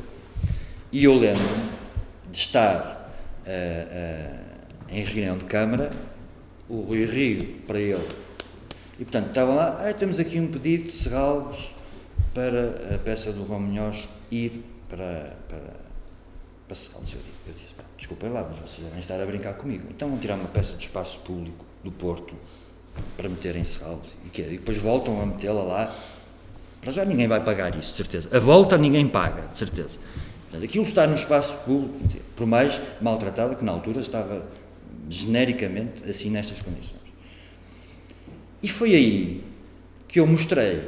E eu lembro-me de estar em reunião de Câmara, o Rui Rio para ele, e portanto estavam lá, temos aqui um pedido de Serralves para a peça do Juan Munhoz ir para Serralves. Eu disse, desculpem lá, mas vocês devem estar a brincar comigo, então vão tirar uma peça do espaço público do Porto para meter em Serralves, e depois voltam a metê-la lá. Para já ninguém vai pagar isso, de certeza. A volta ninguém paga, de certeza. Portanto, aquilo está no espaço público, por mais maltratada, que na altura estava genericamente assim nestas condições. E foi aí que eu mostrei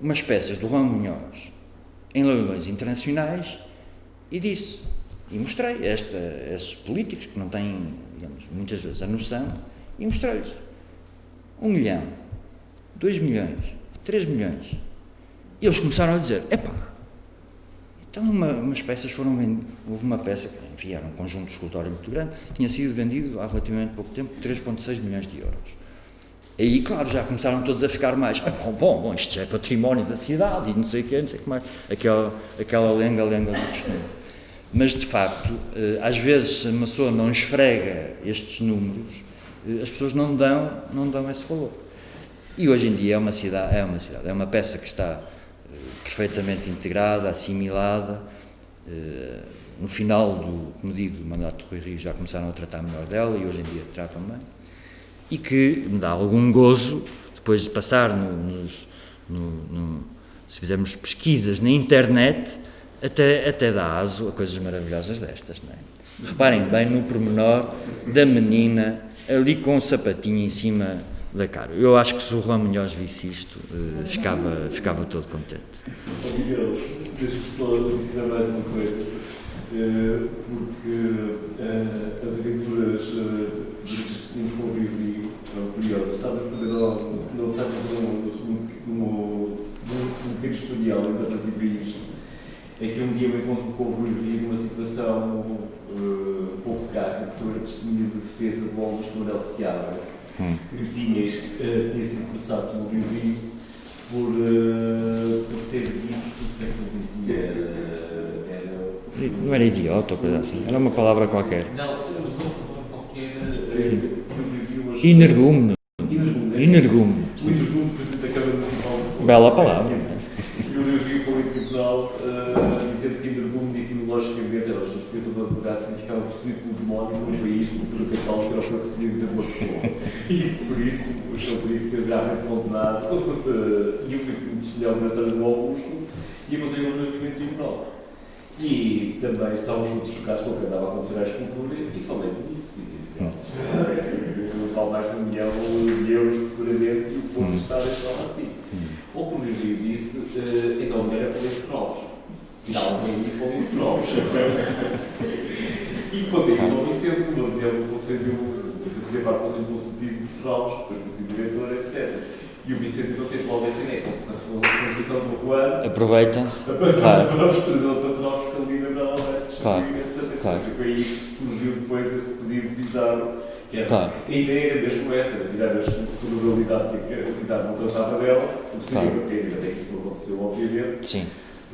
umas peças do Juan Munhoz em leilões internacionais e mostrei a esses políticos que não têm, digamos, muitas vezes a noção, e mostrei-lhes 1 milhão, 2 milhões, 3 milhões. E eles começaram a dizer, então umas peças foram vendidas, houve uma peça, enfim, era um conjunto de escultório muito grande, tinha sido vendido há relativamente pouco tempo, 3,6 milhões de euros. Aí, claro, já começaram todos a ficar mais, bom, isto já é património da cidade, e não sei o que mais, aquela lenga-lenga do costume. Mas, de facto, às vezes, se uma pessoa não esfrega estes números, as pessoas não dão esse valor. E hoje em dia é uma peça que está perfeitamente integrada, assimilada. No final do mandato de Rui Rio já começaram a tratar melhor dela e hoje em dia tratam bem. E que me dá algum gozo, depois de passar se fizermos pesquisas na internet, até dá aso a coisas maravilhosas destas, não é? Reparem bem no pormenor da menina ali com o sapatinho em cima da cara. Eu acho que se o Juan Munhoz visse isto, ficava todo contente. Miguel, deixa-me só ensinar mais uma coisa, porque as aventuras que tínhamos com o Rio Rio são curiosas. Estava-se a fazer não sabe, num pequeno historial em relativa a isto. É que um dia eu encontro com o Rui Rio numa situação um pouco caca, porque eu era testemunha de defesa do Augusto Manuel Seabra, que tinha sido processado pelo Rui Rio por ter dito, o que é que ele dizia? Não era idiota ou coisa assim, era uma palavra qualquer. Não, usou uma qualquer. Energúmeno. O Energúmeno, presidente da Câmara Municipal. Bela palavra. E o Rui Rio, para o tribunal, dizendo que energúmeno etimologicamente era a justificação do advogado, significava possuído pelo demónio num país, cultura capital, que era o que se podia dizer de uma pessoa. E por isso, ele teria que ser gravemente condenado. E eu fui testemunhar o relatório do Augusto e encontrei um Rui em tribunal. E também estávamos todos chocados com o que andava a acontecer à escultura e falei disso. E disse que não vale mais de 1 milhão de euros seguramente e o povo está a deixar assim. Ou como o Rio disse, então a mulher é policeróis. E dá um bem de policeróis. E contei isso ao Vicente, uma mulher do Conselho, você fazia parte do Conselho Consultivo de Serralves, depois do Conselho Diretor, etc. E o Vicente não teve logo essa ideia, quando se falou da Constituição do Ruano, aproveitem-se. Vamos trazê-lo para Serralves, porque ali não vai se destruir, etc. Claro. E foi aí que surgiu depois esse pedido bizarro. Claro. A ideia era mesmo essa, era tirar a estruturalidade que a cidade não tratava dela, porque seria uma pena, até que isso não aconteceu, obviamente. Sim.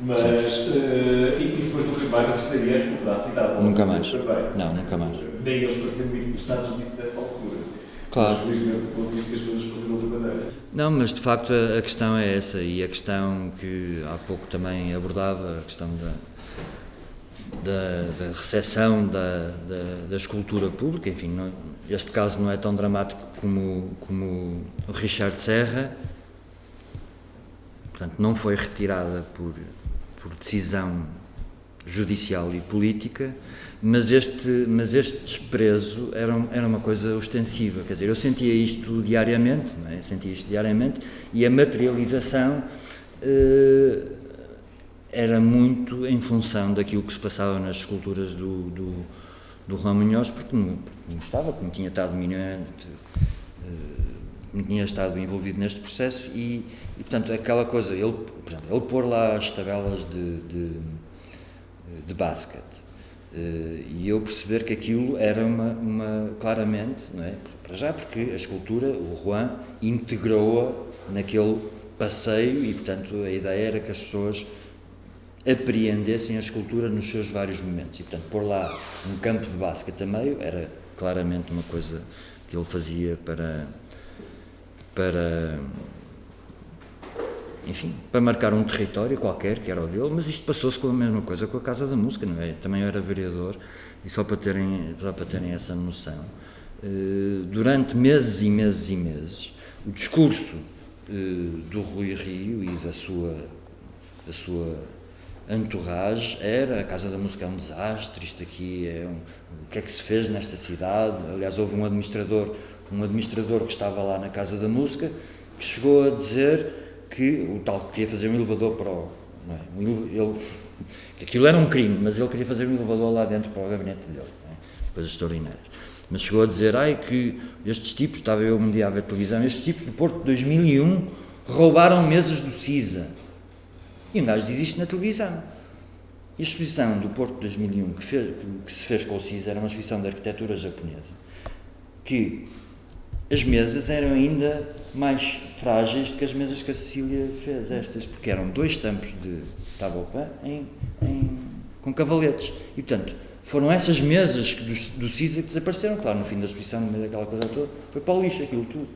Mas, e depois nunca mais regressaria a explorar a cidade. Nunca mais. Também. Não, nunca mais. Nem eles pareciam muito interessados nisso nessa altura. Claro. Mas felizmente conseguiste as coisas fazer de outra maneira. Não, mas de facto a questão é essa, e a questão que há pouco também abordava, a questão da recepção da escultura pública, enfim, este caso não é tão dramático como o Richard Serra, portanto não foi retirada por decisão judicial e política, mas este desprezo era uma coisa ostensiva, quer dizer, eu sentia isto diariamente, não é? E a materialização era muito em função daquilo que se passava nas esculturas do Juan Munhoz, porque não estava, porque não tinha estado não tinha estado envolvido neste processo e portanto, aquela coisa, ele pôr lá as tabelas de basquete e eu perceber que aquilo era claramente, não é? Para já porque a escultura, o Juan, integrou-a naquele passeio e, portanto, a ideia era que as pessoas apreendessem a escultura nos seus vários momentos e, portanto, pôr lá um campo de basquete a meio era claramente uma coisa que ele fazia para enfim, para marcar um território qualquer, que era o dele, mas isto passou-se com a mesma coisa com a Casa da Música, não é? Também eu era vereador, e só para terem essa noção, durante meses e meses e meses, o discurso do Rui Rio e da sua entourage era: a Casa da Música é um desastre, isto aqui o que é que se fez nesta cidade. Aliás, houve um administrador que estava lá na Casa da Música que chegou a dizer que o tal queria fazer um elevador para o... Não é? Que aquilo era um crime, mas ele queria fazer um elevador lá dentro para o gabinete dele, não é? Coisas extraordinárias. Mas chegou a dizer que estes tipos, estava eu um dia a ver televisão, estes tipos do Porto de 2001 roubaram mesas do CISA. E um gajo diz isto na televisão. E a exposição do Porto de 2001 que se fez com o CISA era uma exposição de arquitetura japonesa, que as mesas eram ainda mais frágeis do que as mesas que a Cecília fez, estas, porque eram 2 tampos de tabopã com cavaletes. E, portanto, foram essas mesas do CISA que desapareceram. Claro, no fim da exposição, no meio daquela coisa toda, foi para o lixo aquilo tudo.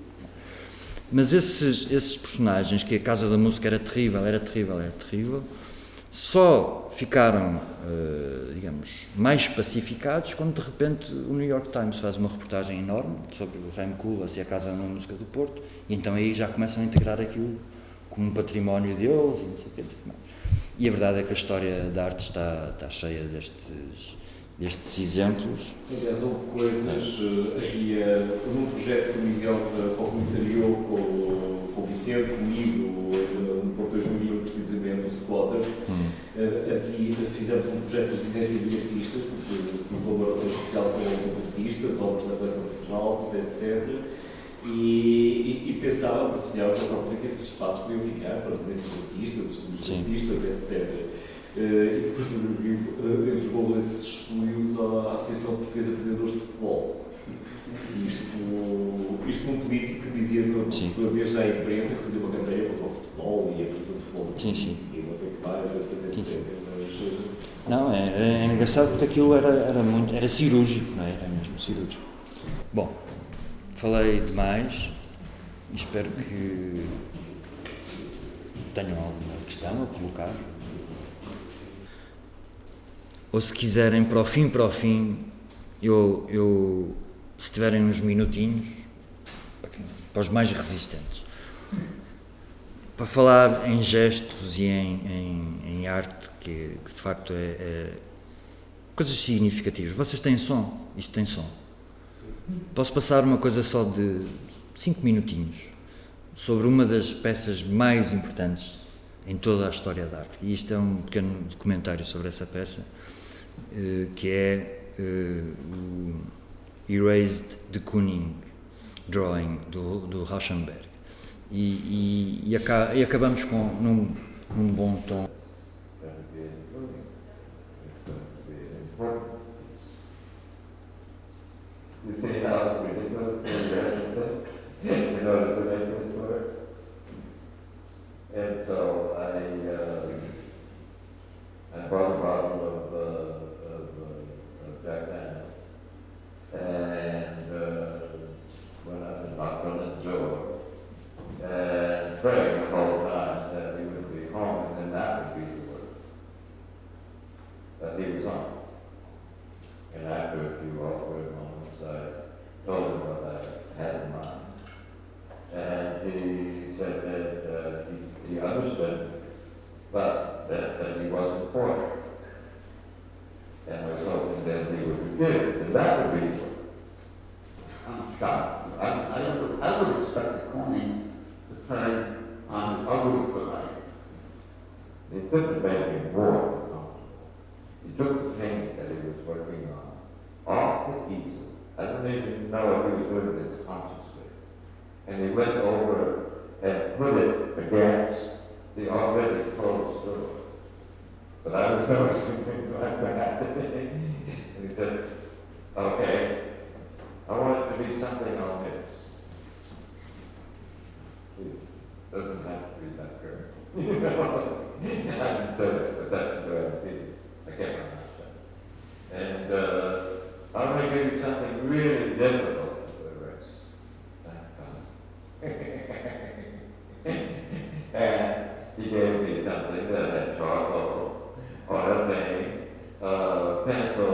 Mas esses personagens, que a Casa da Música era terrível, só ficaram, digamos, mais pacificados quando de repente o New York Times faz uma reportagem enorme sobre o Rem Koolhaas e a Casa da Música do Porto, e então aí já começam a integrar aquilo como um património deles e não sei o que mais. E a verdade é que a história da arte está cheia destes exemplos. Aliás, houve coisas, havia num projeto que o Miguel comissariou com o Vicente, comigo, no Porto 2001, precisamente, o Squatters, fizemos um projeto de residência de artistas, porque uma colaboração social com os artistas, obras na coleção de Serralves, etc. E pensávamos, sonhávamos nessa altura que esses espaços podiam ficar para a residência de artistas, estudos de artistas, etc. E depois entregou esses estudos à Associação Portuguesa de Treinadores de Futebol. Isto num político que dizia que, por sua vez, já a imprensa que fazia uma campanha contra o futebol e a pressão de futebol e não sei o que mais, etc. Mas, não, é engraçado porque aquilo era cirúrgico, não é? Era mesmo cirúrgico. Bom, falei demais e espero que tenham alguma questão a colocar. Ou se quiserem, para o fim, eu se tiverem uns minutinhos, para os mais resistentes, para falar em gestos e em arte, que de facto é coisas significativas. Vocês têm som? Isto tem som. Posso passar uma coisa só de 5 minutinhos sobre uma das peças mais importantes em toda a história da arte. E isto é um pequeno documentário sobre essa peça, que é o Erased de Kooning Drawing, do Rauschenberg. E acabamos num bom tom. You see how ridiculous in order to make this work. And so I bought a bottle of Jack Daniels and went up and knocked on his door and prayed the whole time that he would be home, and then that would be the work that he was on. And after a few awkward moments, I told him what I had in mind. And he said that he understood, but that he wasn't for it. And I was hoping that he would forgive it, and that would be the work. I'm shocked. I would expect the Kooning to turn on the ugly side. He couldn't make him more uncomfortable. He took the paint that he was working on off the easel. I don't even know if he was doing this consciously. And he went over and put it against the already closed door. But I was noticing things like that. And he said, okay, I want it to be something on this. It doesn't have to be that girl. You know? I haven't said it, but that's the way I feel. I can't remember. And I'm going to give you something really difficult to erase. And he gave me something that had charcoal, oil paint, pencil,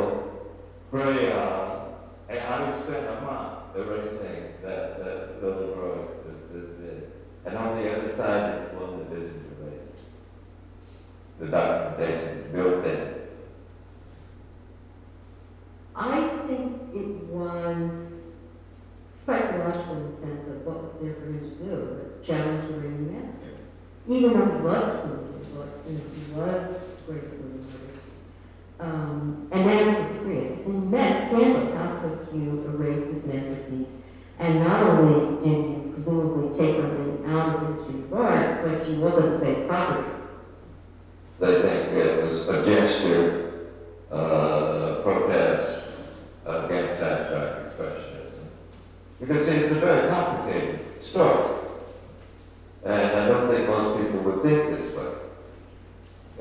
crayon, and I would spend a month erasing that little drawing this big. And on the other side is one that isn't erased. The documentation is built in. I think it was psychological in the sense of what they're going to do, challenge the reigning master. Even though he loved Kooning, he was the greatest of the artists. And then it was great. It's an immense scandal. How could you erase this masterpiece? And not only did you presumably take something out of the history of art, but she wasn't fake property. They think it was a gesture, protest against abstract expressionism. Because it's a very complicated story. And I don't think most people would think this way.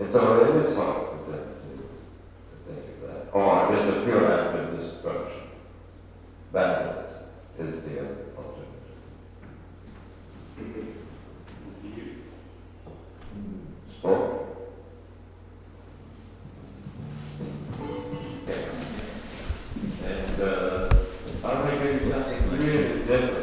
And so it is hard for them to think of that. Or just a pure act of destruction. Vandalism is the alternative. Sport? Yeah. And I think it's something really different